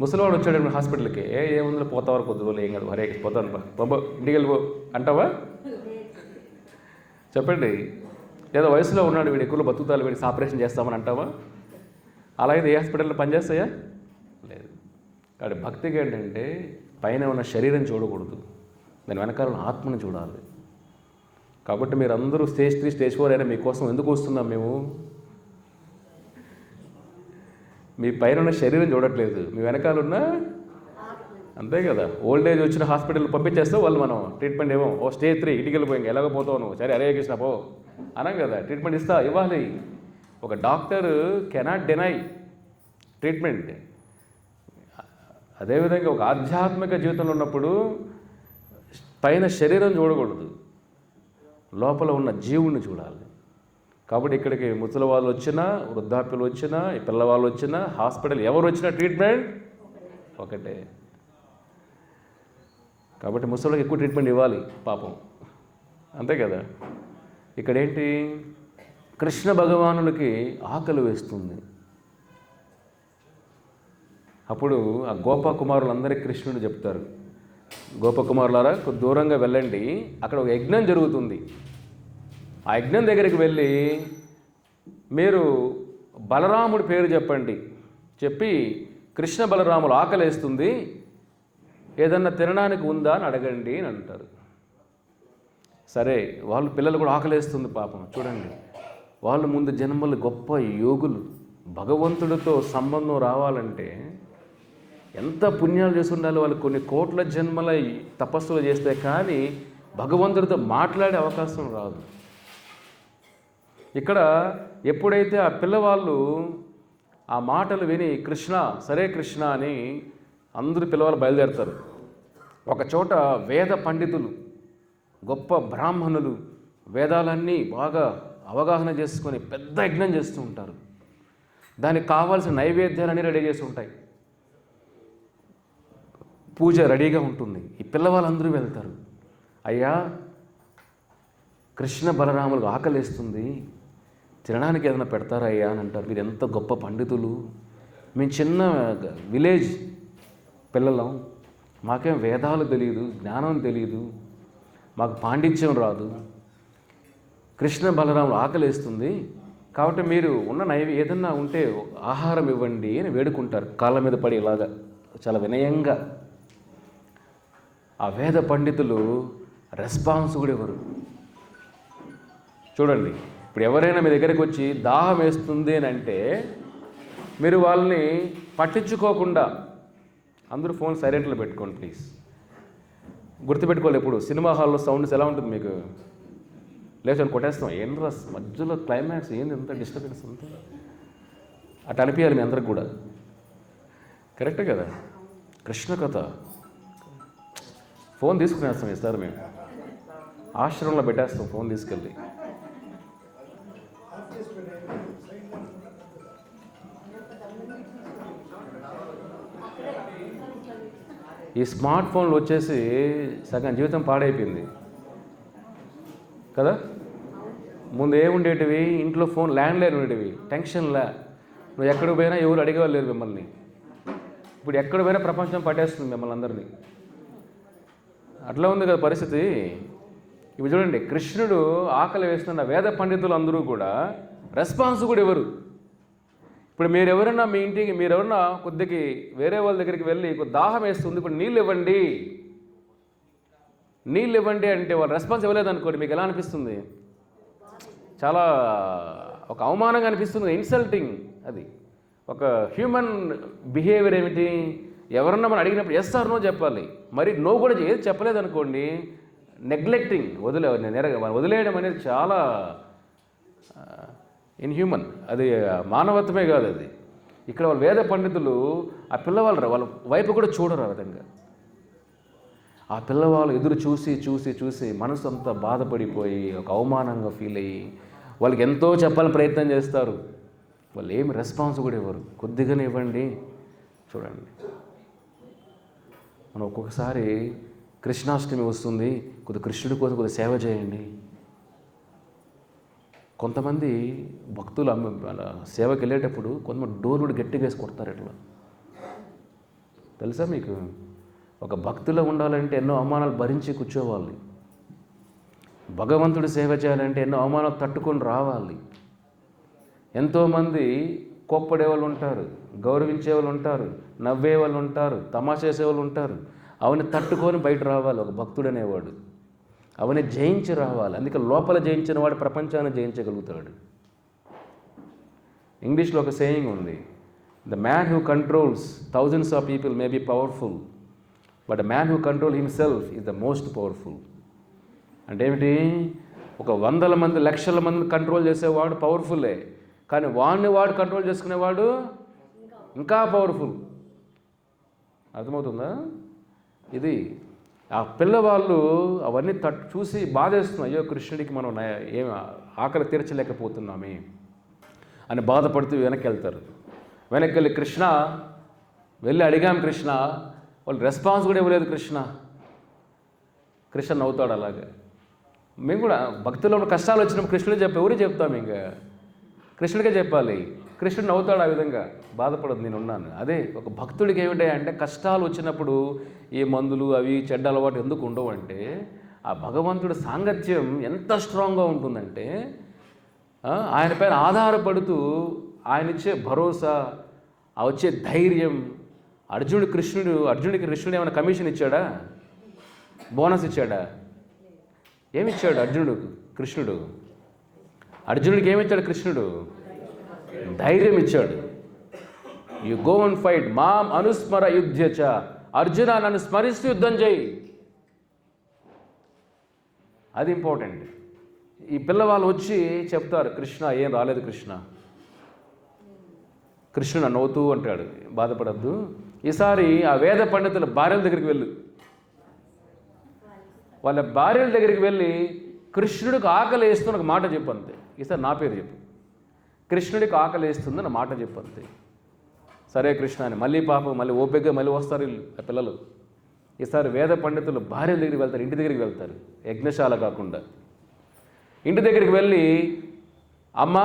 ముసలివాడు వచ్చాడు హాస్పిటల్కి, ఏముందో పోతా వరకు కొద్ది ఏం కాదు, హరే పోతాను బాబా ఇంటికి వెళ్ళిపో అంటావా? చెప్పండి. లేదా వయసులో ఉన్నాడు వీడు, ఎక్కువలో బతుకుతాలు, వీడికి ఆపరేషన్ చేస్తామని అంటావా? అలాగే ఏ హాస్పిటల్లో పనిచేస్తాయా? లేదు. కాబట్టి భక్తికి ఏంటంటే పైన ఉన్న శరీరం చూడకూడదు, దాని వెనకాల ఉన్న ఆత్మను చూడాలి. కాబట్టి మీరు అందరూ స్టేజ్ 3, స్టేజ్ 4 అయినా మీకోసం ఎందుకు వస్తున్నాం మేము? మీ పైన ఉన్న శరీరం చూడట్లేదు, మీ వెనకాల ఉన్న, అంతే కదా. ఓల్డ్ ఏజ్ వచ్చిన హాస్పిటల్ పంపించేస్తే వాళ్ళు మనం ట్రీట్మెంట్ ఇవ్వం. ఓ స్టేజ్ 3 ఇంటికి వెళ్ళిపోయి ఎలాగో పోతావు నువ్వు, సరే అరే కృష్ణ పో అనం కదా. ట్రీట్మెంట్ ఇవ్వాలి. ఒక డాక్టర్ కెనాట్ డినై ట్రీట్మెంట్. అదేవిధంగా ఒక ఆధ్యాత్మిక జీవితంలో ఉన్నప్పుడు పైన శరీరం చూడకూడదు, లోపల ఉన్న జీవుణ్ణి చూడాలి. కాబట్టి ఇక్కడికి ముసలి వాళ్ళు వచ్చినా, వృద్ధాప్యులు వచ్చినా, పిల్లవాళ్ళు వచ్చినా, హాస్పిటల్ ఎవరు వచ్చినా ట్రీట్మెంట్ ఒకటే. కాబట్టి ముసలికి ఎక్కువ ట్రీట్మెంట్ ఇవ్వాలి పాపం, అంతే కదా. ఇక్కడేంటి, కృష్ణ భగవానులకి ఆకలి వేస్తుంది. అప్పుడు ఆ గోపకుమారులందరికీ కృష్ణుడు చెప్తారు, గోపకుమారులారా కొద్ది దూరంగా వెళ్ళండి, అక్కడ ఒక యజ్ఞం జరుగుతుంది. ఆ యజ్ఞం దగ్గరికి వెళ్ళి మీరు బలరాముడి పేరు చెప్పండి, చెప్పి కృష్ణ బలరాములు ఆకలేస్తుంది, ఏదన్నా తినడానికి ఉందా అని అడగండి అని అంటారు. సరే, వాళ్ళు పిల్లలు కూడా ఆకలేస్తుంది పాపం. చూడండి, వాళ్ళు ముందు జన్మలు గొప్ప యోగులు. భగవంతుడితో సంబంధం రావాలంటే ఎంత పుణ్యాలు చేసి ఉండాలి వాళ్ళు. కొన్ని కోట్ల జన్మల తపస్సులు చేస్తే కానీ భగవంతుడితో మాట్లాడే అవకాశం రాదు. ఇక్కడ ఎప్పుడైతే ఆ పిల్లవాళ్ళు ఆ మాటలు విని కృష్ణ, సరే కృష్ణ అని అందరూ పిల్లవాళ్ళు బయలుదేరుతారు. ఒక చోట వేద పండితులు, గొప్ప బ్రాహ్మణులు వేదాలన్నీ బాగా అవగాహన చేసుకొని పెద్ద యజ్ఞం చేస్తూ ఉంటారు. దానికి కావాల్సిన నైవేద్యాలన్నీ రెడీ చేసి ఉంటాయి, పూజ రెడీగా ఉంటుంది. ఈ పిల్లవాళ్ళందరూ వెళ్తారు. అయ్యా, కృష్ణ బలరాములకు ఆకలిస్తుంది, తినడానికి ఏదైనా పెడతారా అయ్యా అని అంటారు. మీరు ఎంత గొప్ప పండితులు, మేము చిన్న విలేజ్ పిల్లలం, మాకేం వేదాలు తెలియదు, జ్ఞానం తెలియదు, మాకు పాండిత్యం రాదు, కృష్ణ బలరాములు ఆకలిస్తుంది, కాబట్టి మీరు ఉన్న ఏదన్నా ఉంటే ఆహారం ఇవ్వండి అని వేడుకుంటారు. కాళ్ళ మీద పడి ఇలాగా చాలా వినయంగా. ఆ వేద పండితులు రెస్పాన్స్ కూడా ఇవ్వరు. చూడండి, ఇప్పుడు ఎవరైనా మీ దగ్గరికి వచ్చి దాహం వేస్తుంది అని అంటే మీరు వాళ్ళని పట్టించుకోకుండా, అందరూ ఫోన్ సైలెంట్లో పెట్టుకోండి ప్లీజ్. గుర్తుపెట్టుకోవాలి, ఎప్పుడు సినిమా హాల్లో సౌండ్స్ ఎలా ఉంటుంది మీకు, లేచని కొట్టేస్తాం, ఏంద్రా మధ్యలో క్లైమాక్స్ ఏంది ఎంత డిస్టర్బెన్స్ ఉంటుంది అట్లా అనిపించాలి మీ అందరికి కూడా. కరెక్టే కదా. కృష్ణ కథ ఫోన్ తీసుకునేస్తాం ఇస్తారు, మేము ఆశ్రమంలో పెట్టేస్తాం ఫోన్ తీసుకెళ్ళి. ఈ స్మార్ట్ ఫోన్లు వచ్చేసి సగం జీవితం పాడైపోయింది కదా. ముందు ఏముండేటివి, ఇంట్లో ఫోన్ ల్యాండ్లైన్ ఉండేటివి, టెన్షన్లా, నువ్వు ఎక్కడికి పోయినా ఎవరు అడిగేవాళ్ళు లేరు మిమ్మల్ని. ఇప్పుడు ఎక్కడ పోయినా ప్రపంచం పట్టేస్తుంది మిమ్మల్ని అందరినీ. అట్లా ఉంది కదా పరిస్థితి. ఇప్పుడు చూడండి, కృష్ణుడు ఆకలి వేస్తున్న వేద పండితులు అందరూ కూడా రెస్పాన్స్ కూడా ఇవ్వరు. ఇప్పుడు మీరు ఎవరైనా మీ ఇంటికి, మీరు ఎవరన్నా కొద్దికి వేరే వాళ్ళ దగ్గరికి వెళ్ళి దాహం వేస్తుంది, ఇప్పుడు నీళ్ళు ఇవ్వండి, నీళ్ళు ఇవ్వండి అంటే వాళ్ళు రెస్పాన్స్ ఇవ్వలేదనుకోండి, మీకు ఎలా అనిపిస్తుంది? చాలా ఒక అవమానంగా అనిపిస్తుంది, ఇన్సల్టింగ్. అది ఒక హ్యూమన్ బిహేవియర్. ఏమిటి, ఎవరన్నా మనం అడిగినప్పుడు ఎస్ ఆర్ నో చెప్పాలి. మరి నో కూడా ఏది చెప్పలేదనుకోండి, నెగ్లెక్టింగ్, వదిలేయడం అనేది చాలా ఇన్హ్యూమన్. అది మానవత్వమే కాదు అది. ఇక్కడ వాళ్ళ వేద పండితులు ఆ పిల్లవాళ్ళు వాళ్ళ వైపు కూడా చూడరు. ఆ విధంగా ఆ పిల్లవాళ్ళు ఎదురు చూసి చూసి చూసి మనసు అంతా బాధపడిపోయి ఒక అవమానంగా ఫీల్ అయ్యి వాళ్ళకి ఎంతో చెప్పాలని ప్రయత్నం చేస్తారు. వాళ్ళు ఏమి రెస్పాన్స్ కూడా ఇవ్వరు. కొద్దిగానే ఇవ్వండి. చూడండి, మనం ఒక్కొక్కసారి కృష్ణాష్టమి వస్తుంది, కృష్ణుడి కోసం కొద్దిగా సేవ చేయండి. కొంతమంది భక్తులు సేవకి వెళ్ళేటప్పుడు కొంతమంది డోర్లు గట్టిగా వేసి కొడతారు. ఎట్లా తెలుసా మీకు? ఒక భక్తిలో ఉండాలంటే ఎన్నో అవమానాలు భరించి కూర్చోవాలి. భగవంతుడి సేవ చేయాలంటే ఎన్నో అవమానాలు తట్టుకొని రావాలి. ఎంతోమంది కోప్పడే వాళ్ళు ఉంటారు, గౌరవించే వాళ్ళు ఉంటారు, నవ్వే వాళ్ళు ఉంటారు, తమాషా చేసే వాళ్ళు ఉంటారు. అవన్నీ తట్టుకొని బయట రావాలి ఒక భక్తుడు అనేవాడు. అవన్నీ జయించి రావాలి. అందుకే లోపల జయించిన వాడు ప్రపంచాన్ని జయించగలుగుతాడు. ఇంగ్లీష్లో ఒక సేయింగ్ ఉంది, the man who controls thousands of people may be powerful, but the man who control himself is the most powerful. అంటే ఏమిటి? ఒక 100 మంది 1,00,000 మందిని కంట్రోల్ చేసేవాడు పవర్ఫుల్లే, కానీ వాడు కంట్రోల్ చేసుకునేవాడు ఇంకా పవర్ఫుల్. అర్థమవుతుందా? ఇది ఆ పిల్లవాళ్ళు అవన్నీ చూసి బాధేస్తున్నాయి. అయ్యో కృష్ణుడికి మనం ఏం ఆకలి తీర్చలేకపోతున్నామే అని బాధపడుతూ వెనక్కి వెళ్తారు. వెనక్కి వెళ్ళి కృష్ణ వెళ్ళి అడిగాం కృష్ణ, వాళ్ళు రెస్పాన్స్ కూడా ఇవ్వలేదు. కృష్ణ నవ్వుతాడు. అలాగే మేము కూడా భక్తిలో ఉన్న కష్టాలు వచ్చినప్పుడు కృష్ణుడే ఎవరు చెప్తాం? ఇంకా కృష్ణుడికే చెప్పాలి. కృష్ణుడు నవ్వుతాడు. ఆ విధంగా బాధపడదు, నేను ఉన్నాను. అదే ఒక భక్తుడికి ఏమిటంటే కష్టాలు వచ్చినప్పుడు ఈ మందులు అవి చెడ్డ అలవాటు ఎందుకు ఉండవు అంటే ఆ భగవంతుడి సాంగత్యం ఎంత స్ట్రాంగ్గా ఉంటుందంటే ఆయన పైన ఆధారపడుతూ ఆయన ఇచ్చే భరోసా, ఆ వచ్చే ధైర్యం. అర్జునుడికి కృష్ణుడు ఏమైనా కమిషన్ ఇచ్చాడా? బోనస్ ఇచ్చాడా? ఏమిచ్చాడు అర్జునుడికి ఏమిచ్చాడు కృష్ణుడు? ధైర్యం ఇచ్చాడు. యు గో అండ్ ఫైట్ మాం అనుస్మర యుధ్యచ, అర్జున నన్ను స్మరిస్తూ యుద్ధం చేయి. అది ఇంపార్టెంట్. ఈ పిల్లవాళ్ళు వచ్చి చెప్తారు, కృష్ణ ఏం రాలేదు కృష్ణుడు నవ్వుతూ అంటాడు, బాధపడద్దు. ఈసారి ఆ వేద పండితుల భార్యల దగ్గరికి వెళ్ళు. వాళ్ళ భార్యల దగ్గరికి వెళ్ళి కృష్ణుడికి ఆకలి వేస్తుంది ఒక మాట చెప్పు అంతే. ఈసారి నా పేరు చెప్పు, కృష్ణుడికి ఆకలి వేస్తుందని మాట చెప్పు అంతే. సరే కృష్ణ అని మళ్ళీ ఓపికగా వస్తారు వీళ్ళు ఆ పిల్లలు. ఈసారి వేద పండితులు భార్యల దగ్గరికి వెళ్తారు, ఇంటి దగ్గరికి వెళ్తారు, యజ్ఞశాల కాకుండా. ఇంటి దగ్గరికి వెళ్ళి అమ్మ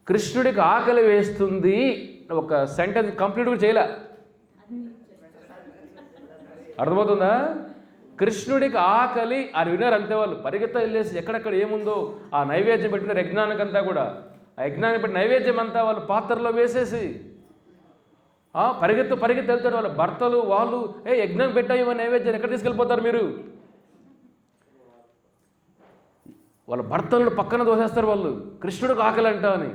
కృష్ణుడికి ఆకలి వేస్తుంది ఒక సెంటెన్స్ కంప్లీట్ కూడా చేయలే. అర్థమవుతుందా? కృష్ణుడికి ఆకలి అని విన్నారు అంతే. వాళ్ళు పరిగెత్త వెళ్ళేసి ఎక్కడెక్కడ ఏముందో ఆ నైవేద్యం పెట్టిన యజ్ఞానికంతా కూడా ఆ యజ్ఞానికి పెట్టిన నైవేద్యం అంతా వాళ్ళు పాత్రలో వేసేసి పరిగెత్తు వెళ్తారు. వాళ్ళ భర్తలు వాళ్ళు యజ్ఞం పెట్టాయి నైవేద్యం ఎక్కడ తీసుకెళ్ళిపోతారు మీరు? వాళ్ళ భర్తలను పక్కన దోసేస్తారు వాళ్ళు, కృష్ణుడికి ఆకలి అంట అని.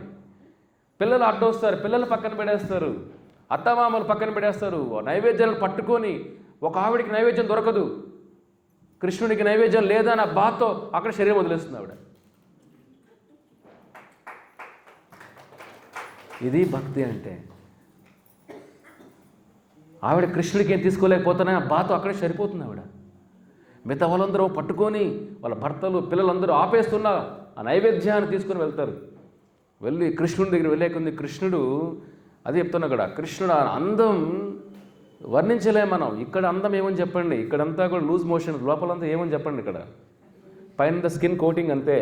పిల్లలు అడ్డొస్తారు, పిల్లలు పక్కన పెడేస్తారు, అత్తమామలు పక్కన పెడేస్తారు. నైవేద్యాలను పట్టుకొని ఒక ఆవిడికి నైవేద్యం దొరకదు, కృష్ణుడికి నైవేద్యం లేదా నా బాధతో అక్కడ శరీరం వదిలేస్తుంది ఆవిడ. ఇది భక్తి అంటే. ఆవిడ కృష్ణుడికి ఏం తీసుకోలేకపోతున్నా ఆ బాధతో అక్కడే సరిపోతుంది ఆవిడ. మిగతా వాళ్ళందరూ పట్టుకొని వాళ్ళ భర్తలు పిల్లలందరూ ఆపేస్తున్నా ఆ నైవేద్యాన్ని తీసుకొని వెళ్తారు. వెళ్ళి కృష్ణుడి దగ్గర వెళ్ళేకుంది. కృష్ణుడు అదే చెప్తున్నా కూడా, కృష్ణుడు అందం వర్ణించలే మనం. ఇక్కడ అందం ఏమని చెప్పండి, ఇక్కడంతా కూడా లూజ్ మోషన్, లోపలంతా ఏమని చెప్పండి. ఇక్కడ పైన స్కిన్ కోటింగ్ అంతే,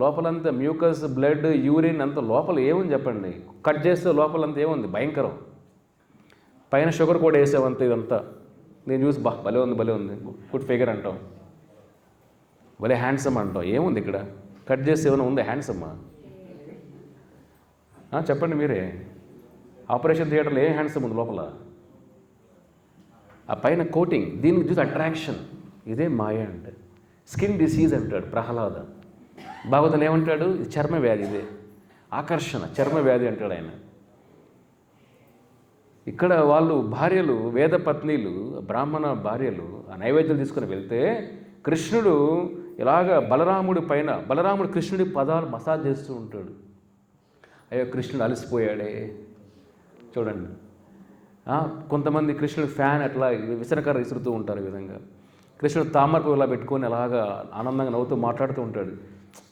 లోపలంతా మ్యూకస్, బ్లడ్, యూరిన్ అంతా లోపల ఏమని చెప్పండి. కట్ చేస్తే లోపలంతా ఏముంది, భయంకరం. పైన షుగర్ కూడా వేసావంతే. ఇదంతా నేను చూసి భలే ఉంది గుడ్ ఫిగర్ అంటాం, భలే హ్యాండ్సమ్ అంటాం. ఏముంది ఇక్కడ? కట్ చేస్తే ఏమైనా ఉంది హ్యాండ్సమ్మా? చెప్పండి మీరే. ఆపరేషన్ థియేటర్లో ఏం హ్యాండ్సమ్ ఉంది లోపల? ఆ పైన కోటింగ్, దీనికి చూసి అట్రాక్షన్. ఇదే మాయ అంటే. స్కిన్ డిసీజ్ అంటాడు ప్రహ్లాద. భాగవతం ఏమంటాడు? ఇది చర్మ వ్యాధి, ఇదే ఆకర్షణ, చర్మ వ్యాధి అంటాడు ఆయన. ఇక్కడ వాళ్ళు భార్యలు, వేద పత్నీలు, బ్రాహ్మణ భార్యలు ఆ నైవేద్యం తీసుకుని వెళ్తే కృష్ణుడు ఇలాగ బలరాముడు కృష్ణుడి పదాలు మసాజ్ చేస్తూ ఉంటాడు. అయ్యో కృష్ణుడు అలసిపోయాడే చూడండి. కొంతమంది కృష్ణుడు ఫ్యాన్ అట్లా విసనకర్ర విసురుతూ ఉంటారు. ఈ విధంగా కృష్ణుడు తామరపు ఇలా పెట్టుకొని అలాగా ఆనందంగా నవ్వుతూ మాట్లాడుతూ ఉంటాడు.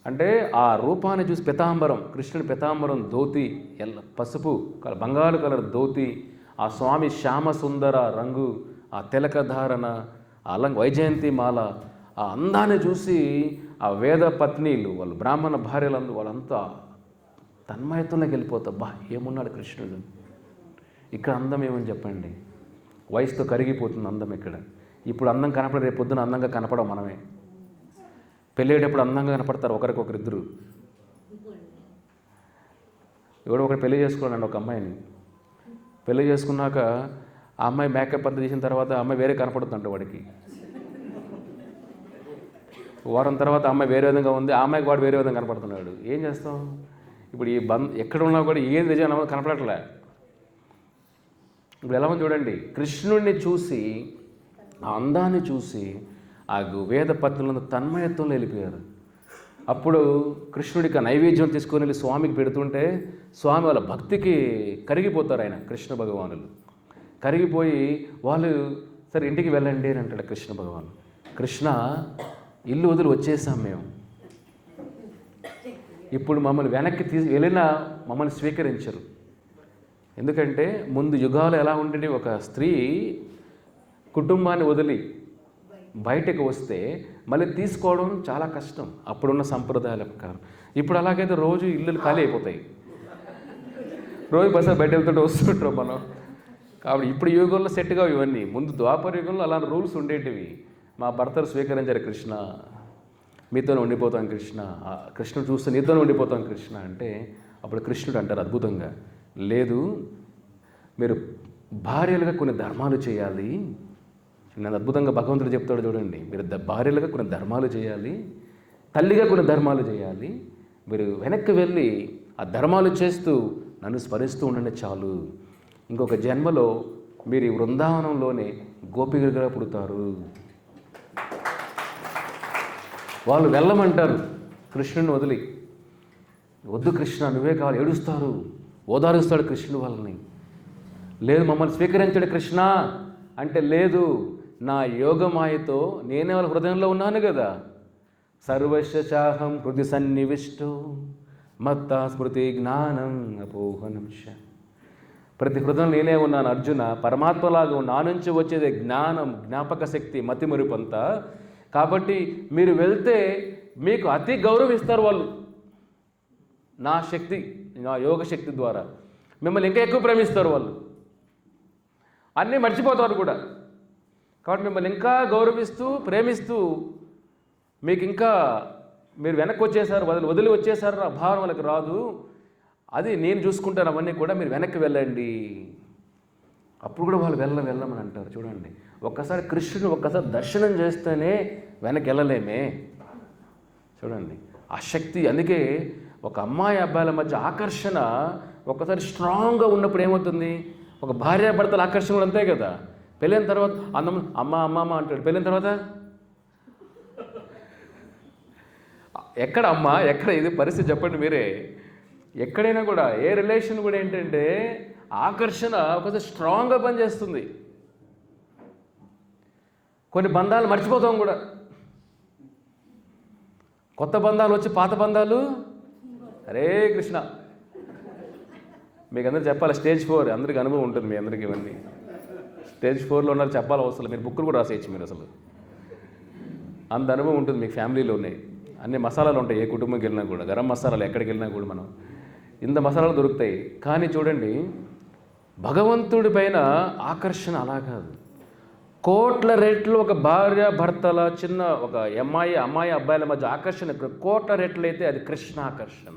అంటే ఆ రూపాన్ని చూసి పితాంబరం, కృష్ణుడి పితాంబరం, ధోతి, పసుపు బంగారు కలర్ ధోతి, ఆ స్వామి శ్యామ సుందర రంగు, ఆ తిలక ధారణ, ఆ వైజయంతి మాల, ఆ అందాన్ని చూసి ఆ వేద పత్నీలు, వాళ్ళు బ్రాహ్మణ భార్యలందరూ వాళ్ళంతా తన్మయత్వంలోకి వెళ్ళిపోతా. ఏమున్నాడు కృష్ణుడు. ఇక్కడ అందం ఏమని చెప్పండి? వయసుతో కరిగిపోతుంది అందం ఇక్కడ. ఇప్పుడు అందం కనపడే, రేపు పొద్దున అందంగా కనపడం మనమే. పెళ్ళేటప్పుడు అందంగా కనపడతారు ఒకరికొకరిద్దరు. ఎవడో ఒకరు పెళ్లి చేసుకోనండి ఒక అమ్మాయిని. పెళ్లి చేసుకున్నాక ఆ అమ్మాయి మేకప్ అంతా చేసిన తర్వాత ఆ అమ్మాయి వేరే కనపడుతుందంట వాడికి. వారం తర్వాత ఆ అమ్మాయి వేరే విధంగా ఉంది, ఆ అమ్మాయికి వాడు వేరే విధంగా కనపడుతున్నాడు. ఏం చేస్తాం? ఇప్పుడు ఈ ఎక్కడ ఉన్నా కూడా ఏది నిజంగా కనపడట్లే. ఇప్పుడు ఎలా ఉంది చూడండి, కృష్ణుడిని చూసి, ఆ అందాన్ని చూసి ఆ వేద పత్నులను తన్మయత్వంలో వెళ్ళిపోయారు. అప్పుడు కృష్ణుడికి ఆ నైవేద్యం తీసుకొని వెళ్ళి స్వామికి పెడుతుంటే స్వామి వాళ్ళ భక్తికి కరిగిపోతారు. ఆయన కృష్ణ భగవానులు కరిగిపోయి వాళ్ళు సరే ఇంటికి వెళ్ళండి అని అంటాడు కృష్ణ భగవాను. కృష్ణ, ఇల్లు వదిలి వచ్చేసాం మేము, ఇప్పుడు మమ్మల్ని వెనక్కి వెళ్ళినా మమ్మల్ని స్వీకరించరు. ఎందుకంటే ముందు యుగాలు ఎలా ఉండేది, ఒక స్త్రీ కుటుంబాన్ని వదిలి బయటకు వస్తే మళ్ళీ తీసుకోవడం చాలా కష్టం అప్పుడున్న సంప్రదాయాల ప్రకారం. ఇప్పుడు అలాగైతే రోజు ఇల్లులు ఖాళీ అయిపోతాయి, రోజు బస్సు బయట వెళ్తుంటే వస్తుంటాం మనం. కాబట్టి ఇప్పుడు యుగంలో సెట్గా ఇవన్నీ. ముందు ద్వాపర యుగంలో అలాంటి రూల్స్ ఉండేటివి. మా భర్తలు స్వీకరించారు, కృష్ణ మీతోనే ఉండిపోతాం కృష్ణ, కృష్ణుడు చూస్తే నీతోనే ఉండిపోతాం కృష్ణ అంటే అప్పుడు కృష్ణుడు అంటారు అద్భుతంగా, లేదు మీరు భార్యలుగా కొన్ని ధర్మాలు చేయాలి. నేను అద్భుతంగా భగవంతుడు చెప్తాడు చూడండి, మీరు భార్యలుగా కొన్ని ధర్మాలు చేయాలి, తల్లిగా కొన్ని ధర్మాలు చేయాలి. మీరు వెనక్కి వెళ్ళి ఆ ధర్మాలు చేస్తూ నన్ను స్మరిస్తూ ఉండండి చాలు. ఇంకొక జన్మలో మీరు ఈ బృందావనంలోనే గోపికలుగా పుడతారు. వాళ్ళు వెళ్ళమంటారు కృష్ణుని వదిలి. వద్దు కృష్ణ, నువ్వే కావాలి, ఏడుస్తారు, ఓదారుస్తాడు కృష్ణుడు వాళ్ళని. లేదు మమ్మల్ని స్వీకరించాడు కృష్ణ అంటే, లేదు నా యోగమాయతో నేనే వాళ్ళ హృదయంలో ఉన్నాను కదా. సర్వస్య చాహం హృది సన్నివిష్టో మత్తా స్మృతి జ్ఞానం అపోహనంశ. ప్రతి హృదయం నేనే ఉన్నాను అర్జున, పరమాత్మలాగా నా నుంచి వచ్చేదే జ్ఞానం, జ్ఞాపక శక్తి, మతిమరుపంతా. కాబట్టి మీరు వెళ్తే మీకు అతి గౌరవిస్తారు వాళ్ళు, నా శక్తి, నా యోగ శక్తి ద్వారా మిమ్మల్ని ఇంకా ఎక్కువ ప్రేమిస్తారు వాళ్ళు, అన్నీ మర్చిపోతారు కూడా. కాబట్టి మిమ్మల్ని ఇంకా గౌరవిస్తూ ప్రేమిస్తూ మీకు ఇంకా మీరు వెనక్కి వచ్చేసారు, వదిలి వచ్చేసారు, ఆ భావన వాళ్ళకి రాదు, అది నేను చూసుకుంటాను అవన్నీ కూడా, మీరు వెనక్కి వెళ్ళండి. అప్పుడు కూడా వాళ్ళు వెళ్ళమని అంటారు. చూడండి, ఒక్కసారి కృష్ణుని ఒక్కసారి దర్శనం చేస్తేనే వెనక్కి వెళ్ళలేమే. చూడండి ఆ శక్తి. అందుకే ఒక అమ్మాయి అబ్బాయిల మధ్య ఆకర్షణ ఒక్కసారి స్ట్రాంగ్గా ఉన్నప్పుడు ఏమవుతుంది, ఒక భార్యాభర్తల ఆకర్షణ కూడా అంతే కదా. పెళ్ళైన తర్వాత అందం అమ్మ అమ్మ అంటాడు, పెళ్ళైన తర్వాత ఎక్కడ అమ్మ, ఎక్కడ ఇది పరిస్థితి చెప్పండి మీరే. ఎక్కడైనా కూడా ఏ రిలేషన్ కూడా ఏంటంటే ఆకర్షణ ఒకసారి స్ట్రాంగ్గా పనిచేస్తుంది. కొన్ని బంధాలు మర్చిపోతాం కూడా, కొత్త బంధాలు వచ్చి పాత బంధాలు. హరే కృష్ణ, మీకు అందరూ చెప్పాలి. స్టేజ్ 4 అందరికీ అనుభవం ఉంటుంది, మీ అందరికీ ఇవన్నీ. స్టేజ్ 4లో ఉన్నారు, చెప్పాలి అవసరం. మీరు బుక్కులు కూడా రాసేయచ్చు మీరు, అసలు అంత అనుభవం ఉంటుంది మీకు. ఫ్యామిలీలోనే అన్ని మసాలాలు ఉంటాయి, ఏ కుటుంబంకి వెళ్ళినా కూడా, గరం మసాలాలు ఎక్కడికి వెళ్ళినా కూడా మనం ఇంత మసాలాలు దొరుకుతాయి. కానీ చూడండి, భగవంతుడి పైన ఆకర్షణ అలా కాదు. కోట్ల రెట్లు ఒక భార్య భర్తల చిన్న ఒక అమ్మాయి అబ్బాయిల మధ్య ఆకర్షణ కోట్ల రెట్లు అయితే అది కృష్ణ ఆకర్షణ.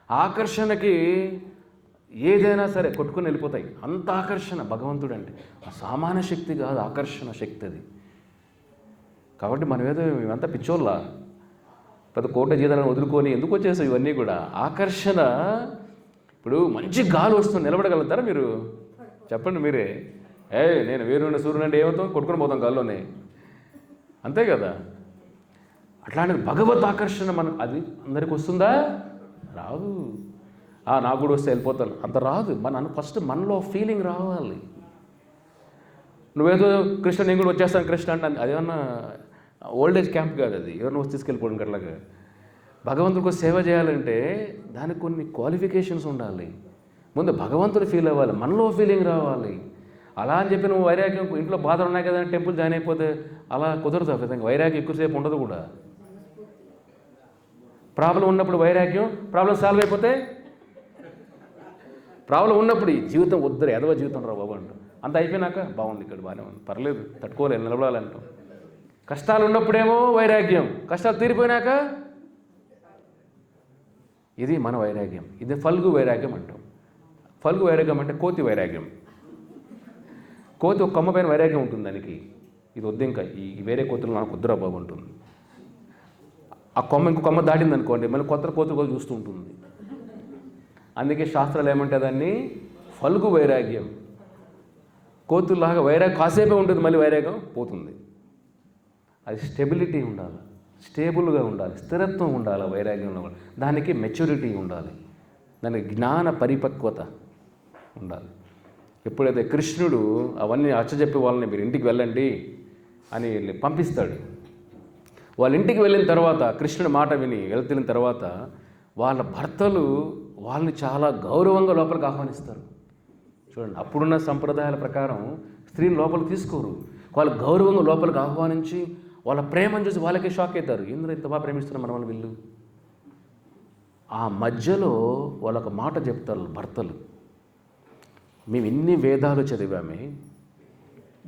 ఆకర్షణకి ఏదైనా సరే కొట్టుకుని వెళ్ళిపోతాయి, అంత ఆకర్షణ భగవంతుడు అంటే. సామాన్య శక్తి కాదు, ఆకర్షణ శక్తి అది. కాబట్టి మనం ఏదో ఇవంతా పిచ్చోళ్ళ పెద్ద కోట జీతాలను వదులుకొని ఎందుకు వచ్చేసాయి ఇవన్నీ కూడా. ఆకర్షణ. ఇప్పుడు మంచి గాలి వస్తుంది, నిలబడగలుగుతారా మీరు? చెప్పండి మీరే. నేను వీరుని సూర్యుని అంటే ఏమవుతాం, కొట్టుకుని పోతాం గాల్లోనే, అంతే కదా. అట్లాంటిది భగవత్ ఆకర్షణ మనకు అది అందరికి వస్తుందా? రాదు. నాకు కూడా వస్తే వెళ్ళిపోతాను అంత రాదు. ఫస్ట్ మనలో ఫీలింగ్ రావాలి. నువ్వేదో కృష్ణ నేను కూడా వచ్చేస్తాను కృష్ణ అంటే అదేమన్నా ఓల్డేజ్ క్యాంప్ కాదు అది, ఎవరిని వచ్చి తీసుకెళ్ళిపోవడం అట్లాగా. భగవంతుడికి సేవ చేయాలంటే దానికి కొన్ని క్వాలిఫికేషన్స్ ఉండాలి. ముందు భగవంతుడు ఫీల్ అవ్వాలి, మనలో ఫీలింగ్ రావాలి. అలా అని చెప్పి నువ్వు వైరాగ్యం, ఇంట్లో బాధలు ఉన్నాయి కదా టెంపుల్ జాయిన్ అయిపోతే అలా కుదరదు. ఆ విధంగా వైరాగ్యం ఎక్కువసేపు ఉండదు కూడా. ప్రాబ్లం ఉన్నప్పుడు వైరాగ్యం, ప్రాబ్లం సాల్వ్ అయిపోతే ప్రాబ్లం ఉన్నప్పుడు ఈ జీవితం వద్దరు, ఎదవ జీవితం రా బాబు అంటాం. అంత అయిపోయినాక బాగుంది, ఇక్కడ బాగానే ఉంది, పర్లేదు, తట్టుకోలేదు, నిలబడాలంటాం. కష్టాలు ఉన్నప్పుడేమో వైరాగ్యం, కష్టాలు తీరిపోయినాక ఇది మన వైరాగ్యం. ఇది ఫల్గు వైరాగ్యం అంటాం. ఫల్గు వైరాగ్యం అంటే కోతి వైరాగ్యం. కోతి ఒక కొమ్మ పైన వైరాగ్యం ఉంటుంది దానికి, ఇది వద్దు ఇంకా ఈ వేరే కోతులు నాకు వద్దురా బాబు ఉంటుంది. ఆ కొమ్మ ఇంకో కొమ్మ దాటింది అనుకోండి, మళ్ళీ కొత్త కోతులు కూడా చూస్తూ ఉంటుంది. అందుకే శాస్త్రాలు ఏమంటే దాన్ని ఫల్గు వైరాగ్యం. కోతుల్లాగా వైరాగ్యం కాసేపే ఉంటుంది, మళ్ళీ వైరాగ్యం పోతుంది. అది స్టెబిలిటీ ఉండాలి, స్టేబుల్గా ఉండాలి, స్థిరత్వం ఉండాలి. వైరాగ్యంలో దానికి మెచ్యూరిటీ ఉండాలి, దానికి జ్ఞాన పరిపక్వత ఉండాలి. ఎప్పుడైతే కృష్ణుడు అవన్నీ అచ్చజెప్పి వాళ్ళని మీరు ఇంటికి వెళ్ళండి అని పంపిస్తాడు, వాళ్ళ ఇంటికి వెళ్ళిన తర్వాత కృష్ణుడి మాట విని వెళ్తున్న తర్వాత వాళ్ళ భర్తలు వాళ్ళని చాలా గౌరవంగా లోపలికి ఆహ్వానిస్తారు. చూడండి, అప్పుడున్న సంప్రదాయాల ప్రకారం స్త్రీని లోపలికి తీసుకోరు, వాళ్ళు గౌరవంగా లోపలికి ఆహ్వానించి వాళ్ళ ప్రేమను చూసి వాళ్ళకే షాక్ అవుతారు. ఎందుకు ఇంత బాగా ప్రేమిస్తున్నారు మన వాళ్ళు వీళ్ళు. ఆ మధ్యలో వాళ్ళొక మాట చెప్తారు భర్తలు, మేము ఇన్ని వేదాలు చదివామే,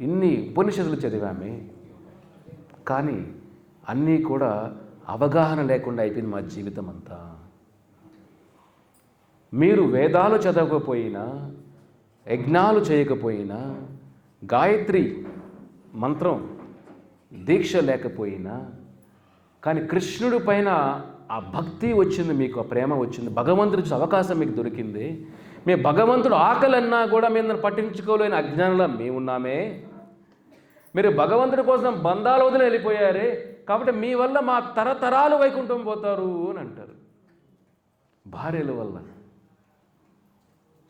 ఇన్ని ఉపనిషత్తులు చదివామే, కానీ అన్నీ కూడా అవగాహన లేకుండా అయిపోయింది మా జీవితం అంతా. మీరు వేదాలు చదవకపోయినా, యజ్ఞాలు చేయకపోయినా, గాయత్రి మంత్రం దీక్ష లేకపోయినా, కానీ కృష్ణుడి పైన ఆ భక్తి వచ్చింది, మీకు ఆ ప్రేమ వచ్చింది, భగవంతుడి అవకాశం మీకు దొరికింది. మేము భగవంతుడు ఆకలన్నా కూడా మేము పట్టించుకోలేని అజ్ఞానంలో మేమున్నామే. మీరు భగవంతుడి కోసం బంధాలు వదిలి వెళ్ళిపోయారే, కాబట్టి మీ వల్ల మా తరతరాలు వైకుంఠం పోతారు అని అంటారు. భార్యల వల్ల,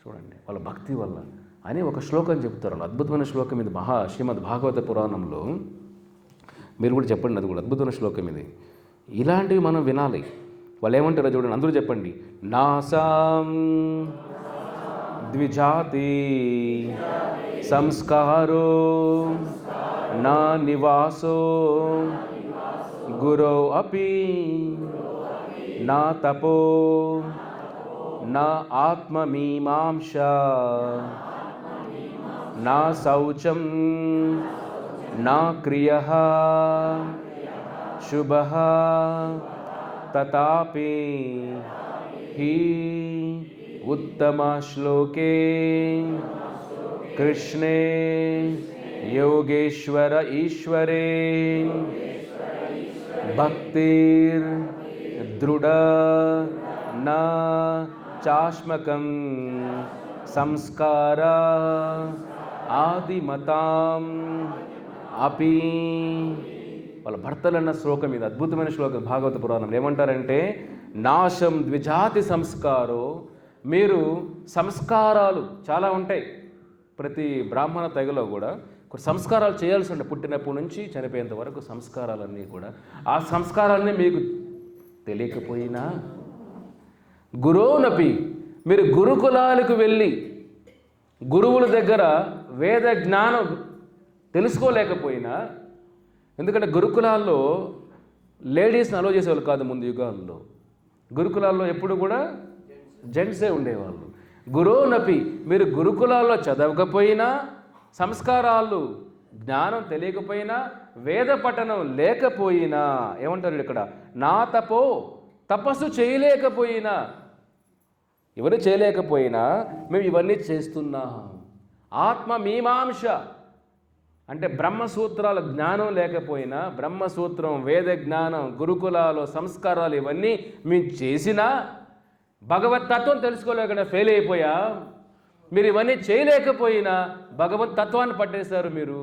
చూడండి, వాళ్ళ భక్తి వల్ల అని ఒక శ్లోకం చెప్తారు. అద్భుతమైన శ్లోకం ఇది, శ్రీమద్ భాగవత పురాణంలో. మీరు కూడా చెప్పండి, అది కూడా అద్భుతమైన శ్లోకం ఇది. ఇలాంటివి మనం వినాలి. వాళ్ళు ఏమంటారో చూడండి, అందరూ చెప్పండి. నాసాం ద్విజాతి సంస్కారో నా నివాసో గురో అపి నా తపో నా ఆత్మమీమాంస నా శౌచం నా క్రియః శుభః తథాపి హి ఉత్తమ శ్లోకే కృష్ణే యోగేశ్వర ఈశ్వరే భక్తిర్ దృఢ నా చాష్మకం సంస్కార ఆదిమతాం అపి. వాళ్ళ భర్తలన్న శ్లోకం ఇది, అద్భుతమైన శ్లోకం భాగవత పురాణంలో. ఏమంటారంటే, నాశం ద్విజాతి సంస్కారో, మీరు సంస్కారాలు చాలా ఉంటాయి. ప్రతి బ్రాహ్మణ తెగలో కూడా కొన్ని సంస్కారాలు చేయాల్సి ఉంటాయి. పుట్టినప్పటి నుంచి చనిపోయేంత వరకు సంస్కారాలన్నీ కూడా. ఆ సంస్కారాలన్నీ మీకు తెలియకపోయినా, గురోనపి, మీరు గురుకులాలకు వెళ్ళి గురువుల దగ్గర వేద జ్ఞానం తెలుసుకోలేకపోయినా, ఎందుకంటే గురుకులాల్లో లేడీస్ని అలో చేసేవాళ్ళు కాదు ముందు యుగాల్లో. గురుకులాల్లో ఎప్పుడు కూడా జెంట్సే ఉండేవాళ్ళు. గురోనపి, మీరు గురుకులాల్లో చదవకపోయినా, సంస్కారాలు జ్ఞానం తెలియకపోయినా, వేద పఠనం లేకపోయినా, ఏమంటారు ఇక్కడ, నా తపో, తపస్సు చేయలేకపోయినా, ఇవన్నీ చేయలేకపోయినా మేము ఇవన్నీ చేస్తున్నాం. ఆత్మ మీమాంస అంటే బ్రహ్మసూత్రాల జ్ఞానం లేకపోయినా, బ్రహ్మసూత్రం, వేద జ్ఞానం, గురుకులాలు, సంస్కారాలు ఇవన్నీ మేము చేసినా భగవతత్వం తెలుసుకోలేకుండా ఫెయిల్ అయిపోయా. మీరు ఇవన్నీ చేయలేకపోయినా భగవత్ తత్వాన్ని పట్టేశారు మీరు.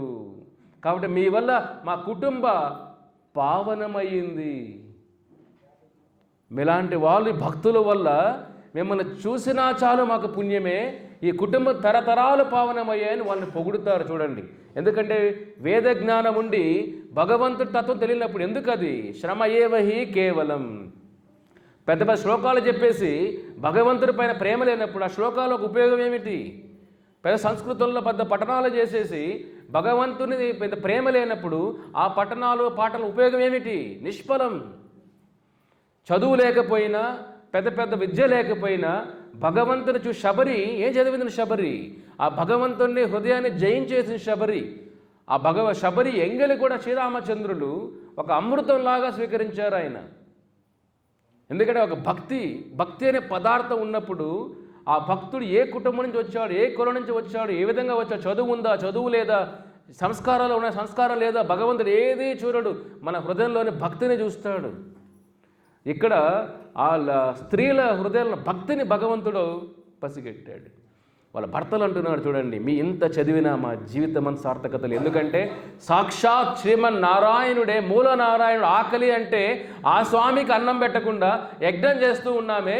కాబట్టి మీ వల్ల మా కుటుంబ పావనమయ్యింది. మీలాంటి వాళ్ళు భక్తుల వల్ల మిమ్మల్ని చూసినా చాలు మాకు పుణ్యమే, ఈ కుటుంబం తరతరాలు పావనమయ్యాయని వాళ్ళని పొగుడుతారు. చూడండి, ఎందుకంటే వేద జ్ఞానం ఉండి భగవంతుడి తత్వం తెలియనప్పుడు ఎందుకు అది శ్రమ ఏవహి కేవలం. పెద్ద పెద్ద శ్లోకాలు చెప్పేసి భగవంతుడి పైన ప్రేమ లేనప్పుడు ఆ శ్లోకాలకు ఉపయోగం ఏమిటి? పెద్ద సంస్కృతంలో పెద్ద పఠనాలు చేసేసి భగవంతుని పెద్ద ప్రేమ లేనప్పుడు ఆ పఠనాలు పాటల ఉపయోగం ఏమిటి? నిష్ఫలం. చదువు లేకపోయినా, పెద్ద పెద్ద విద్య లేకపోయినా భగవంతుని శబరి ఏం చదివింది? శబరి ఆ భగవంతుని హృదయాన్ని జయించేసిన శబరి. ఆ శబరి ఎంగలి కూడా శ్రీరామచంద్రుడు ఒక అమృతంలాగా స్వీకరించారు ఆయన. ఎందుకంటే ఒక భక్తి అనే పదార్థం ఉన్నప్పుడు ఆ భక్తుడు ఏ కుటుంబం నుంచి వచ్చాడు, ఏ కులం నుంచి వచ్చాడు, ఏ విధంగా వచ్చాడు, చదువు ఉందా, చదువు లేదా, సంస్కారాలు ఉన్నాయి, సంస్కారం లేదా, భగవంతుడు ఏది చూడడు, మన హృదయంలోని భక్తిని చూస్తాడు. ఇక్కడ ఆ స్త్రీల హృదయంలో భక్తిని భగవంతుడు పసిగట్టాడు. వాళ్ళ భర్తలు అంటున్నాడు, చూడండి, మీ ఇంత చదివినా మా జీవితం అంత సార్థకతలు. ఎందుకంటే సాక్షాత్ శ్రీమన్నారాయణుడే, మూల నారాయణుడు ఆకలి అంటే ఆ స్వామికి అన్నం పెట్టకుండా యజ్ఞం చేస్తూ ఉన్నామే.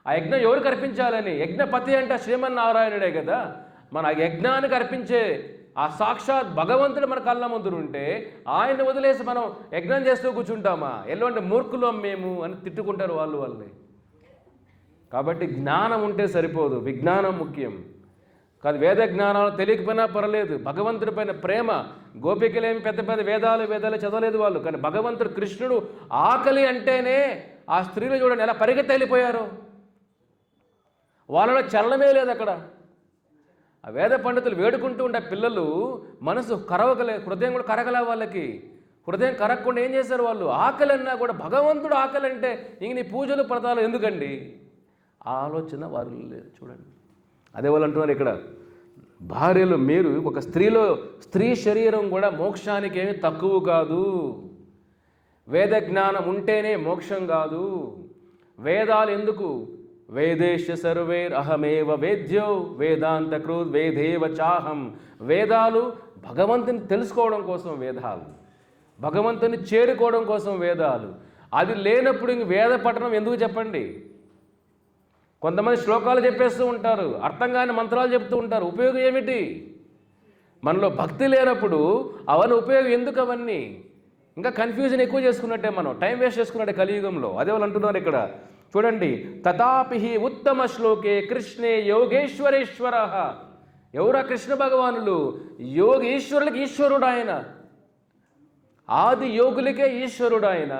ఆ యజ్ఞం ఎవరికి అర్పించాలని? యజ్ఞపతి అంటే శ్రీమన్నారాయణుడే కదా. మన యజ్ఞానికి అర్పించే ఆ సాక్షాత్ భగవంతుడు మన కళ్ళ ముందు ఉంటే ఆయన్ని వదిలేసి మనం యజ్ఞం చేస్తూ కూర్చుంటామా? ఎలాంటి మూర్ఖులం మేము అని తిట్టుకుంటారు వాళ్ళే. కాబట్టి జ్ఞానం ఉంటే సరిపోదు, విజ్ఞానం ముఖ్యం కాదు. వేద జ్ఞానాలు తెలియకపోయినా పర్లేదు, భగవంతుడి పైన ప్రేమ. గోపికలేమి పెద్ద పెద్ద వేదాలు చదవలేదు వాళ్ళు, కానీ భగవంతుడు కృష్ణుడు ఆకలి అంటేనే ఆ స్త్రీలు చూడండి ఎలా పరిగెత్తి వెళ్ళిపోయారు. వాళ్ళలో చలనమే లేదు అక్కడ. ఆ వేద పండితులు వేడుకుంటూ ఉండే పిల్లలు మనసు కరవగలే, హృదయం కూడా కరగలే వాళ్ళకి. హృదయం కరగకుండా ఏం చేశారు వాళ్ళు? ఆకలి అన్నా కూడా భగవంతుడు ఆకలి అంటే ఇంక నీ పూజలు ప్రదాలు ఎందుకండి? ఆలోచన వారు లేదు. చూడండి, అదే వాళ్ళు అంటున్నారు ఇక్కడ, భార్యలు మీరు ఒక స్త్రీ శరీరం కూడా మోక్షానికి ఏమీ తక్కువ కాదు. వేద జ్ఞానం ఉంటేనే మోక్షం కాదు. వేదాలు ఎందుకు? వేదేశ సర్వేర్ అహమేవ వేద్యో వేదాంతకృత్ వేదేవ చాహం. వేదాలు భగవంతుని తెలుసుకోవడం కోసం వేదాలు, భగవంతుని చేరుకోవడం కోసం వేదాలు. అది లేనప్పుడు ఇంక వేద పఠనం ఎందుకు చెప్పండి? కొంతమంది శ్లోకాలు చెప్పేస్తూ ఉంటారు, అర్థం కాని మంత్రాలు చెప్తూ ఉంటారు. ఉపయోగం ఏమిటి? మనలో భక్తి లేనప్పుడు అవన్నీ ఉపయోగం ఎందుకు? అవన్నీ ఇంకా కన్ఫ్యూజన్ ఎక్కువ చేసుకున్నట్టే, మనం టైం వేస్ట్ చేసుకున్నట్టే కలియుగంలో. అదే వాళ్ళు అంటున్నారు ఇక్కడ, చూడండి, తథాపి ఉత్తమ శ్లోకే కృష్ణే యోగేశ్వరేశ్వర. ఎవరా కృష్ణ భగవానులు? ఈశ్వరులకి ఈశ్వరుడు ఆయన, ఆది యోగులకే ఈశ్వరుడు ఆయన.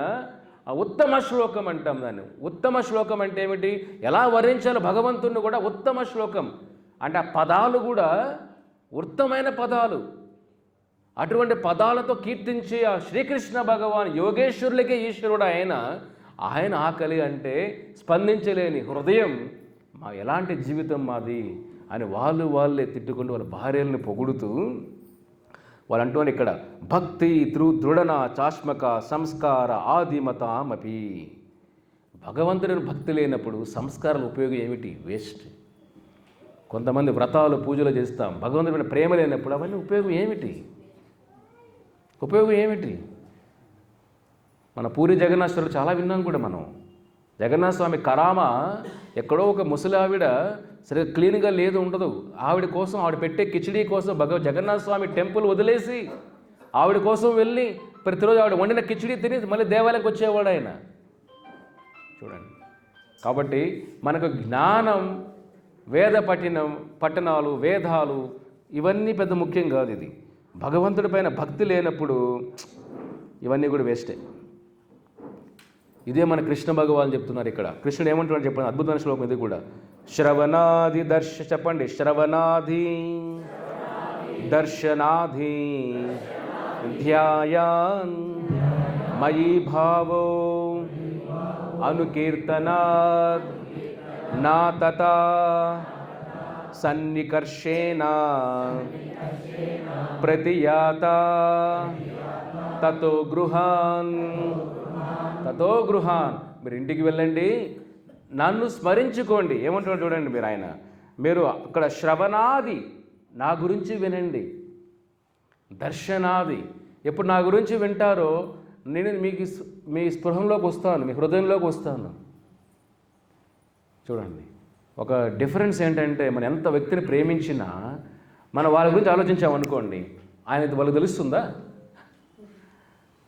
ఉత్తమ శ్లోకం అంటాం దాన్ని. ఉత్తమ శ్లోకం అంటే ఏమిటి? ఎలా వర్ణించాలో భగవంతుని కూడా ఉత్తమ శ్లోకం అంటే ఆ పదాలు కూడా ఉత్తమైన పదాలు. అటువంటి పదాలతో కీర్తించి ఆ శ్రీకృష్ణ భగవాన్ యోగేశ్వరులకే ఈశ్వరుడు ఆయన ఆకలి అంటే స్పందించలేని హృదయం, మా ఎలాంటి జీవితం మాది అని వాళ్ళే తిట్టుకుంటూ వాళ్ళ భార్యల్ని పొగుడుతూ వాళ్ళు అంటున్నారు ఇక్కడ, భక్తి దృఢన చాష్మక సంస్కార ఆదిమతామపి. భగవంతుడిని భక్తి లేనప్పుడు సంస్కారాల ఉపయోగం ఏమిటి? వేస్ట్. కొంతమంది వ్రతాలు పూజలు చేస్తాం, భగవంతుడి ప్రేమ లేనప్పుడు అవన్నీ ఉపయోగం ఏమిటి? మన పూరి జగన్నాథ్వరులు చాలా విన్నాం కూడా మనం. జగన్నాథ స్వామి కరామ ఎక్కడో ఒక ముసలి ఆవిడ సరిగ్గా క్లీన్గా లేదు ఉండదు, ఆవిడ కోసం ఆవిడ పెట్టే కిచిడీ కోసం జగన్నాథ స్వామి టెంపుల్ వదిలేసి ఆవిడ కోసం వెళ్ళి ప్రతిరోజు ఆవిడ వండిన కిచిడీ తిని మళ్ళీ దేవాలయంకి వచ్చేవాడు ఆయన. చూడండి, కాబట్టి మనకు జ్ఞానం, వేద పఠనాలు, వేదాలు ఇవన్నీ పెద్ద ముఖ్యం కాదు. ఇది భగవంతుడి పైన భక్తి లేనప్పుడు ఇవన్నీ కూడా వేస్టే. ఇదే మన కృష్ణ భగవాన్ చెప్తున్నారు ఇక్కడ. కృష్ణుడు ఏమంటున్నాడు చెప్పండి, అద్భుతమైన శ్లోకం ఇది కూడా. శ్రవణాది చెప్పండి, శ్రవణాది దర్శనాది ధ్యాయాన్ మయి భావో అనుకీర్తనాద్ నా తతా సన్నికర్షేణ ప్రతియాత తతో గృహాన్. మీరు ఇంటికి వెళ్ళండి, నన్ను స్మరించుకోండి. ఏమంటున్నాడు చూడండి మీరు అక్కడ శ్రవణాది నా గురించి వినండి, దర్శనాది ఎప్పుడు నా గురించి వింటారో నేను మీ స్పృహంలోకి వస్తాను, మీ హృదయంలోకి వస్తాను. చూడండి, ఒక డిఫరెన్స్ ఏంటంటే మనం ఎంత వ్యక్తిని ప్రేమించినా మనం వాళ్ళ గురించి ఆలోచించామనుకోండి, వాళ్ళకి తెలుస్తుందా?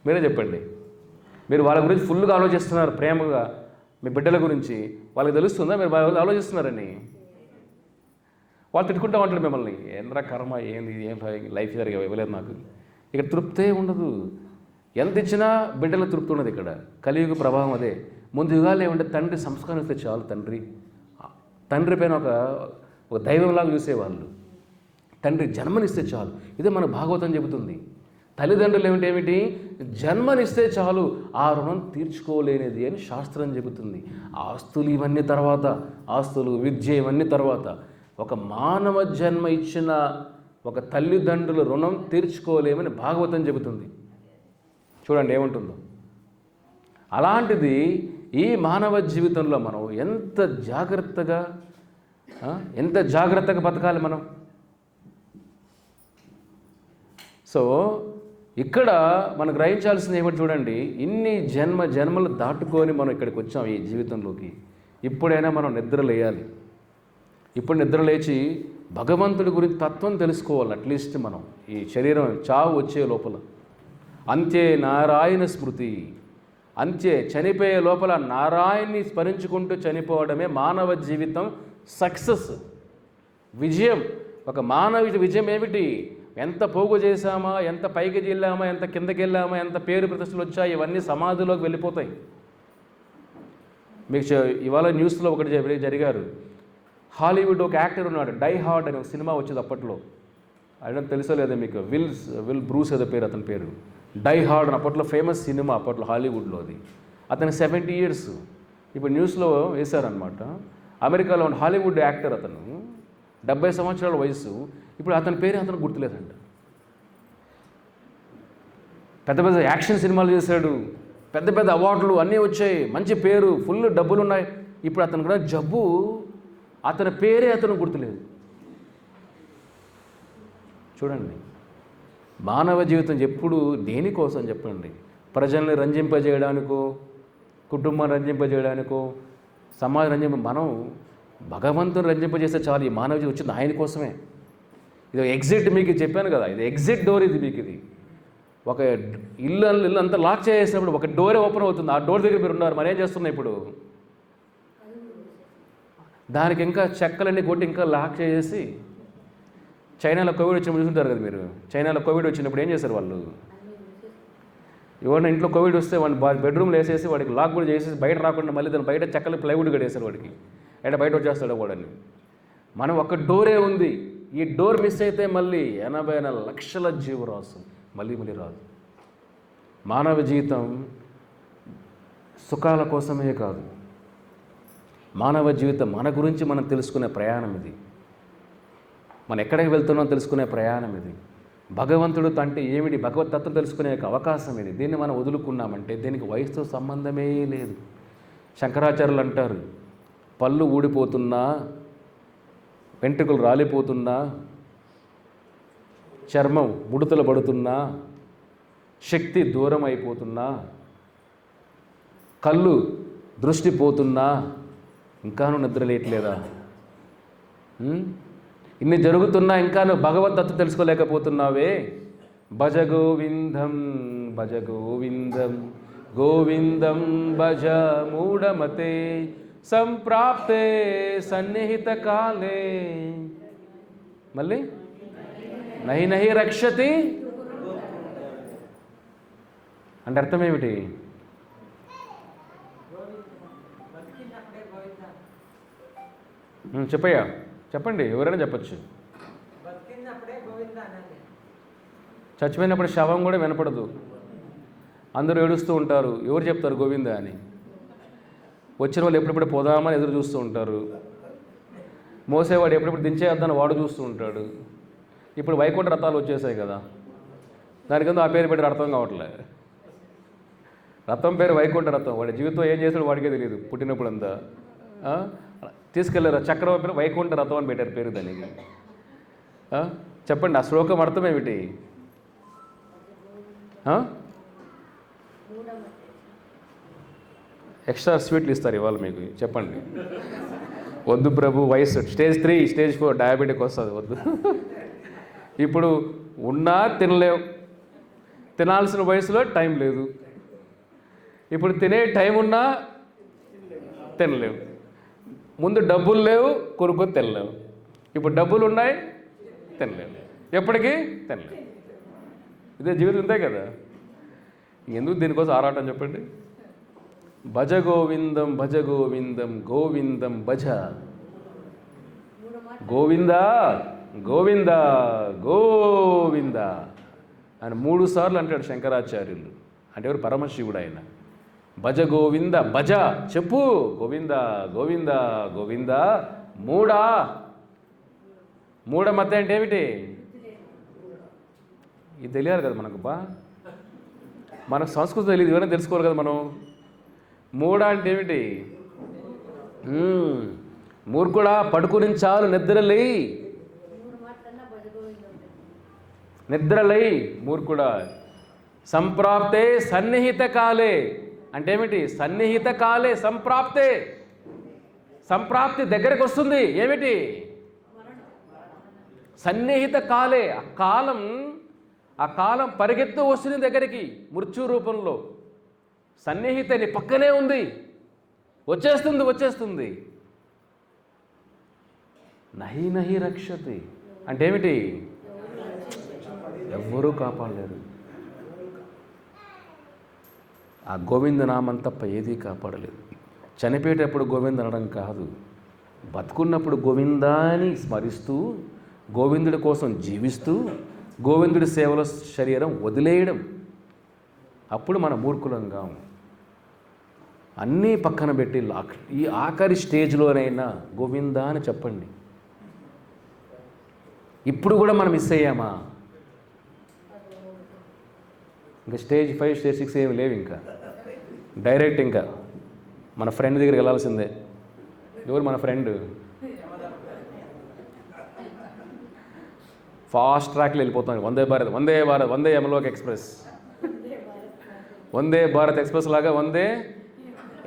మీరే చెప్పండి. మీరు వాళ్ళ గురించి ఫుల్గా ఆలోచిస్తున్నారు, ప్రేమగా మీ బిడ్డల గురించి, వాళ్ళకి తెలుస్తుందా మీరు వాళ్ళ ఆలోచిస్తున్నారని? వాళ్ళు తిట్టుకుంటా ఉంటారు మిమ్మల్ని, ఏంద్రా కర్మ, ఏం లైఫ్ సరిగా ఇవ్వలేదు నాకు. ఇక్కడ తృప్తే ఉండదు. ఎంత ఇచ్చినా బిడ్డల తృప్తి ఉండదు. ఇక్కడ కలియుగ ప్రభావం అదే. ముందు యుగాలు ఏమంటే తండ్రి సంస్కారం ఇస్తే చాలు, తండ్రి పైన ఒక దైవంలాగా చూసేవాళ్ళు. తండ్రి జన్మనిస్తే చాలు. ఇదే మన భాగవతం చెబుతుంది. తల్లిదండ్రులు ఏమిటి జన్మనిస్తే చాలు, ఆ రుణం తీర్చుకోలేనిది అని శాస్త్రం చెబుతుంది. ఆస్తులు ఇవన్నీ తర్వాత, ఆస్తులు, విద్య ఇవన్నీ తర్వాత, ఒక మానవ జన్మ ఇచ్చిన ఒక తల్లిదండ్రుల రుణం తీర్చుకోలేమని భాగవతం చెబుతుంది. చూడండి ఏముంటుందో. అలాంటిది ఈ మానవ జీవితంలో మనం ఎంత జాగ్రత్తగా బతకాలి మనం. సో ఇక్కడ మనం గ్రహించాల్సింది ఏమిటి చూడండి, ఇన్ని జన్మలు దాటుకొని మనం ఇక్కడికి వచ్చాం ఈ జీవితంలోకి. ఇప్పుడైనా మనం నిద్ర లేయాలి. ఇప్పుడు నిద్ర లేచి భగవంతుడి గురించి తత్వం తెలుసుకోవాలి. అట్లీస్ట్ మనం ఈ శరీరం చావు వచ్చే లోపల, అంత్యే నారాయణ స్మృతి, అంత్యే చనిపోయే లోపల నారాయణ్ణి స్మరించుకుంటూ చనిపోవడమే మానవ జీవితం సక్సెస్, విజయం. ఒక మానవ విజయం ఏమిటి? ఎంత పోగు చేశామా, ఎంత పైకి వెళ్ళామా, ఎంత కిందకి వెళ్ళామా, ఎంత పేరు ప్రతిష్టలు వచ్చాయి, ఇవన్నీ సమాధిలోకి వెళ్ళిపోతాయి. మీకు ఇవాళ న్యూస్లో ఒకటి జరిగారు. హాలీవుడ్ ఒక యాక్టర్ ఉన్నాడు, డై హార్డ్ అనే ఒక సినిమా వచ్చేది అప్పట్లో. ఆయన తెలుసో లేదో మీకు, విల్ బ్రూస్ ఏదో పేరు అతని పేరు. డై హార్డ్ అని అప్పట్లో ఫేమస్ సినిమా, అప్పట్లో హాలీవుడ్లో అది. అతనికి 70 years. ఇప్పుడు న్యూస్లో వేశారనమాట. అమెరికాలో ఉన్న హాలీవుడ్ యాక్టర్ అతను, 70 సంవత్సరాల వయసు. ఇప్పుడు అతని పేరు అతను గుర్తులేదంట. పెద్ద పెద్ద యాక్షన్ సినిమాలు చేశాడు, పెద్ద పెద్ద అవార్డులు అన్నీ వచ్చాయి, మంచి పేరు, ఫుల్ డబ్బులు ఉన్నాయి. ఇప్పుడు అతను కూడా జబ్బు, అతని పేరే అతను గుర్తులేదు. చూడండి, మానవ జీవితం ఎప్పుడు దేనికోసం చెప్పండి? ప్రజల్ని రంజింపజేయడానికో, కుటుంబాన్ని రంజింపజేయడానికో, సమాజం మనం భగవంతుని రంజింపజేస్తే చాలు. ఈ మానవ జీవితం వచ్చింది ఆయన కోసమే. ఇది ఎగ్జిట్, మీకు చెప్పాను కదా, ఇది ఎగ్జిట్ డోర్. ఇది మీకు ఇది ఒక ఇల్లు అంతా లాక్ చేసేసినప్పుడు ఒక డోరే ఓపెన్ అవుతుంది. ఆ డోర్ దగ్గర మీరు ఉన్నారు, మరేం చేస్తున్నాయి ఇప్పుడు? దానికి ఇంకా చెక్కలన్నీ కొట్టి ఇంకా లాక్ చేసేసి. చైనాలో కోవిడ్ వచ్చినప్పుడు చూస్తుంటారు కదా మీరు. చైనాలో కోవిడ్ వచ్చినప్పుడు ఏం చేశారు వాళ్ళు? ఎవరైనా ఇంట్లో కోవిడ్ వస్తే వాడిని బెడ్రూమ్లో వేసేసి వాడికి లాక్ కూడా చేసేసి బయట రాకుండా మళ్ళీ దాని బయట చెక్కలు ప్లైవుడ్ కట్టేశారు వాడికి. అంటే బయట వచ్చేస్తాడు వాడని. మనం ఒక డోరే ఉంది. ఈ డోర్ మిస్ అయితే మళ్ళీ 84 లక్షల జీవరాశులు మళ్ళీ రాదు. మానవ జీవితం సుఖాల కోసమే కాదు, మానవ జీవితం మన గురించి మనం తెలుసుకునే ప్రయాణం ఇది. మనం ఎక్కడికి వెళ్తున్నామో తెలుసుకునే ప్రయాణం ఇది. భగవంతుడు అంటే ఏమిటి, భగవతత్వం తెలుసుకునే అవకాశం ఇది. దీన్ని మనం వదులుకున్నామంటే దీనికి వయసుతో సంబంధమే లేదు. శంకరాచార్యులు అంటారు, పళ్ళు ఊడిపోతున్నా, వెంట్రుకలు రాలిపోతున్నా, చర్మం ముడతలు పడుతున్నా, శక్తి దూరం అయిపోతున్నా, కళ్ళు దృష్టి పోతున్నా, ఇంకాను నిద్రలేయట్లేదా? ఇన్ని జరుగుతున్నా ఇంకా నువ్వు భగవద్దత్తు తెలుసుకోలేకపోతున్నావే. భజ గోవిందం భజ గోవిందం గోవిందం భజ మూఢమతే సంప్రాప్తే సన్నిహిత కాలే. మళ్ళీ నహి నహి రక్షతి అంటే అర్థం ఏమిటి? చెప్పయ్యా, చెప్పండి, ఎవరైనా చెప్పచ్చు. చచ్చిపోయినప్పుడు శవం కూడా వినపడదు, అందరూ ఏడుస్తూ ఉంటారు. ఎవరు చెప్తారు గోవింద అని? వచ్చిన వాళ్ళు ఎప్పుడెప్పుడు పోదామని ఎదురు చూస్తూ ఉంటారు. మోసేవాడు ఎప్పుడెప్పుడు దించేద్దామని వాడు చూస్తూ ఉంటాడు. ఇప్పుడు వైకుంఠ రథాలు వచ్చేసాయి కదా, దానికంతా ఆ పేరు పెట్టి అర్థం కావట్లే. రథం పేరు వైకుంఠ రథం. వాడి జీవితం ఏం చేశాడు వాడికే తెలియదు. పుట్టినప్పుడు అంతా తీసుకెళ్ళారు చక్రం పేరు వైకుంఠ రథం అని పెట్టారు పేరు దానికి. చెప్పండి, ఆ శ్లోకం అర్థం ఏమిటి? ఎక్స్ట్రా స్వీట్లు ఇస్తారు ఇవాళ మీకు. చెప్పండి. వద్దు ప్రభు, వయసు స్టేజ్ 3 స్టేజ్ 4 డయాబెటిక్ వస్తుంది, వద్దు. ఇప్పుడు ఉన్నా తినలేవు, తినాల్సిన వయసులో టైం లేదు. ఇప్పుడు తినే టైం ఉన్నా తినలేవు. ముందు డబ్బులు లేవు, కొనుక్కొని తినలేవు. ఇప్పుడు డబ్బులు ఉన్నాయి, తినలేవు. ఎప్పటికీ తినలేవు. ఇదే జీవితం ఉందే కదా. ఎందుకు దీనికోసం ఆరాటం చెప్పండి? భజ గోవిందం భజ గోవిందం గోవిందం భజ. గోవింద గోవింద గోవింద అని 3 సార్లు అంటాడు శంకరాచార్యులు. అంటే ఎవరు? పరమశివుడు ఆయన. భజ గోవింద భజ, చెప్పు గోవింద గోవింద గోవింద. మూఢమతి అంటే ఏమిటి? ఇది తెలియాలి కదా మనకు. మనకు సంస్కృతం తెలియదు, ఇవన్నీ తెలుసుకోవాలి కదా మనం. మూఢ అంటే ఏమిటి? మూర్ఖుడా పడుకుని చాలు, నిద్రలై మూర్ఖుడా. సంప్రాప్తే సన్నిహిత కాలే అంటే ఏమిటి? సన్నిహిత కాలే సంప్రాప్తే, సంప్రాప్తి దగ్గరకు వస్తుంది. ఏమిటి? సన్నిహిత కాలే, ఆ కాలం పరిగెత్తు వస్తుంది దగ్గరికి మృత్యు రూపంలో. సన్నిహితని పక్కనే ఉంది, వచ్చేస్తుంది. నహి నహి రక్షతి అంటే ఏమిటి? ఎవ్వరూ కాపాడలేరు. ఆ గోవిందనామం తప్ప ఏదీ కాపాడలేదు. చనిపోయేటప్పుడు గోవింద అనడం కాదు, బతుకున్నప్పుడు గోవిందాని స్మరిస్తూ, గోవిందుడి కోసం జీవిస్తూ, గోవిందుడి సేవలో శరీరం వదిలేయడం. అప్పుడు మన మూర్ఖులంగా అన్నీ పక్కన పెట్టి ఈ ఆఖరి స్టేజ్లోనైనా గోవిందా అని చెప్పండి. ఇప్పుడు కూడా మనం మిస్ అయ్యామా? ఇంకా స్టేజ్ 5 స్టేజ్ 6 ఏమి లేవు. ఇంకా డైరెక్ట్ ఇంకా మన ఫ్రెండ్ దగ్గరికి వెళ్ళాల్సిందే. ఎవరు మన ఫ్రెండ్? ఫాస్ట్ ట్రాక్లో వెళ్ళిపోతాం. వందే యమలోక్ ఎక్స్ప్రెస్, వందే భారత్ ఎక్స్ప్రెస్ లాగా వందే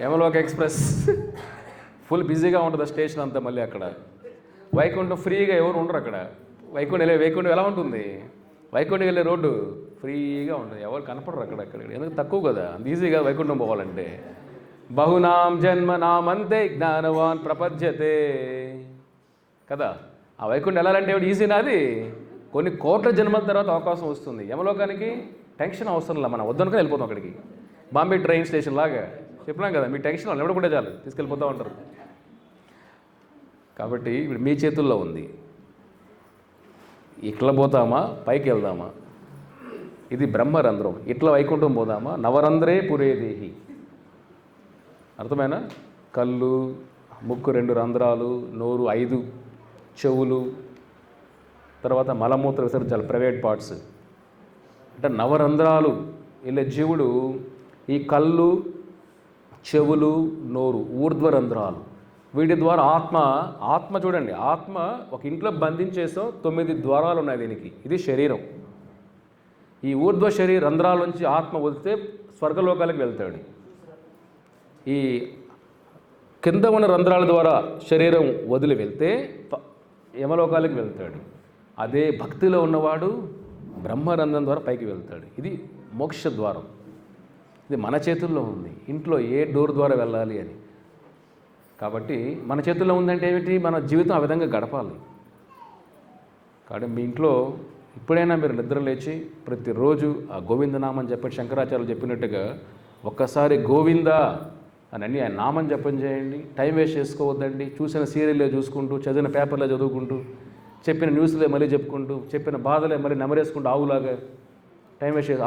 యమలోక్ ఎక్స్ప్రెస్. ఫుల్ బిజీగా ఉంటుంది ఆ స్టేషన్ అంతా. మళ్ళీ అక్కడ వైకుంఠం ఫ్రీగా ఎవరు ఉండరు అక్కడ. వైకుంఠం ఎలా ఉంటుంది? వైకుంఠం వెళ్ళే రోడ్డు ఫ్రీగా ఉంటుంది, ఎవరు కనపడరు అక్కడ. ఎందుకు? తక్కువ కదా, అంత ఈజీగా వైకుంఠం పోవాలంటే. బహునాం జన్మనామంతే జ్ఞానవాన్ ప్రపద్యతే కదా. ఆ వైకుంఠం వెళ్ళాలంటే ఈజీనా? అది కొన్ని కోట్ల జన్మల తర్వాత అవకాశం వస్తుంది. యమలోకానికి టెన్షన్ అవసరం లేదు, మనం వద్దనుకొని వెళ్ళిపోతాం అక్కడికి. బాంబే ట్రైన్ స్టేషన్ లాగా చెప్పినాం కదా, మీ టెన్షన్ వాళ్ళు ఎవరు కూడా చాలు తీసుకెళ్ళిపోతూ ఉంటారు. కాబట్టి ఇప్పుడు మీ చేతుల్లో ఉంది. ఇట్లా పోతామా, పైకి వెళ్దామా? ఇది బ్రహ్మరంధ్రం. ఇట్లా వైకుంఠం పోదామా? నవరంధ్రే పురేదేహి. అర్థమైనా? కళ్ళు, ముక్కు 2 రంధ్రాలు, నోరు 5 చెవులు, తర్వాత మలమూత్ర విసర్జాలు ప్రైవేట్ పార్ట్స్. అంటే నవరంధ్రాలు వెళ్ళే జీవుడు ఈ కళ్ళు, చెవులు, నోరు ఊర్ధ్వరంధ్రాలు. వీటి ద్వారా ఆత్మ చూడండి, ఆత్మ ఒక ఇంట్లో బంధించేసాం. 9 ద్వారాలు ఉన్నాయి దీనికి. ఇది శరీరం. ఈ ఊర్ధ్వ శరీర రంధ్రాల నుంచి ఆత్మ వదిలితే స్వర్గలోకాలకు వెళ్తాడు. ఈ కింద ఉన్న రంధ్రాల ద్వారా శరీరం వదిలి వెళ్తే యమలోకాలకు వెళ్తాడు. అదే భక్తిలో ఉన్నవాడు బ్రహ్మరంధ్రం ద్వారా పైకి వెళ్తాడు. ఇది మోక్ష ద్వారం. ఇది మన చేతుల్లో ఉంది, ఇంట్లో ఏ డోర్ ద్వారా వెళ్ళాలి అని. కాబట్టి మన చేతుల్లో ఉందంటే ఏమిటి? మన జీవితం ఆ విధంగా గడపాలి. కాబట్టి మీ ఇంట్లో ఇప్పుడైనా మీరు నిద్ర లేచి ప్రతిరోజు ఆ గోవిందనామం చెప్పండి. శంకరాచార్యులు చెప్పినట్టుగా ఒక్కసారి గోవిందా అని ఆయన నామం జపం చేయండి. టైం వేస్ట్ చేసుకోవద్దండి. చూసిన సీరియల్లో చూసుకుంటూ, చదివిన పేపర్లో చదువుకుంటూ, చెప్పిన న్యూస్లే మళ్ళీ చెప్పుకుంటూ, చెప్పిన బాధలే మళ్ళీ నెమరేసుకుంటూ ఆవులాగా టైం వేస్ట్ చేసి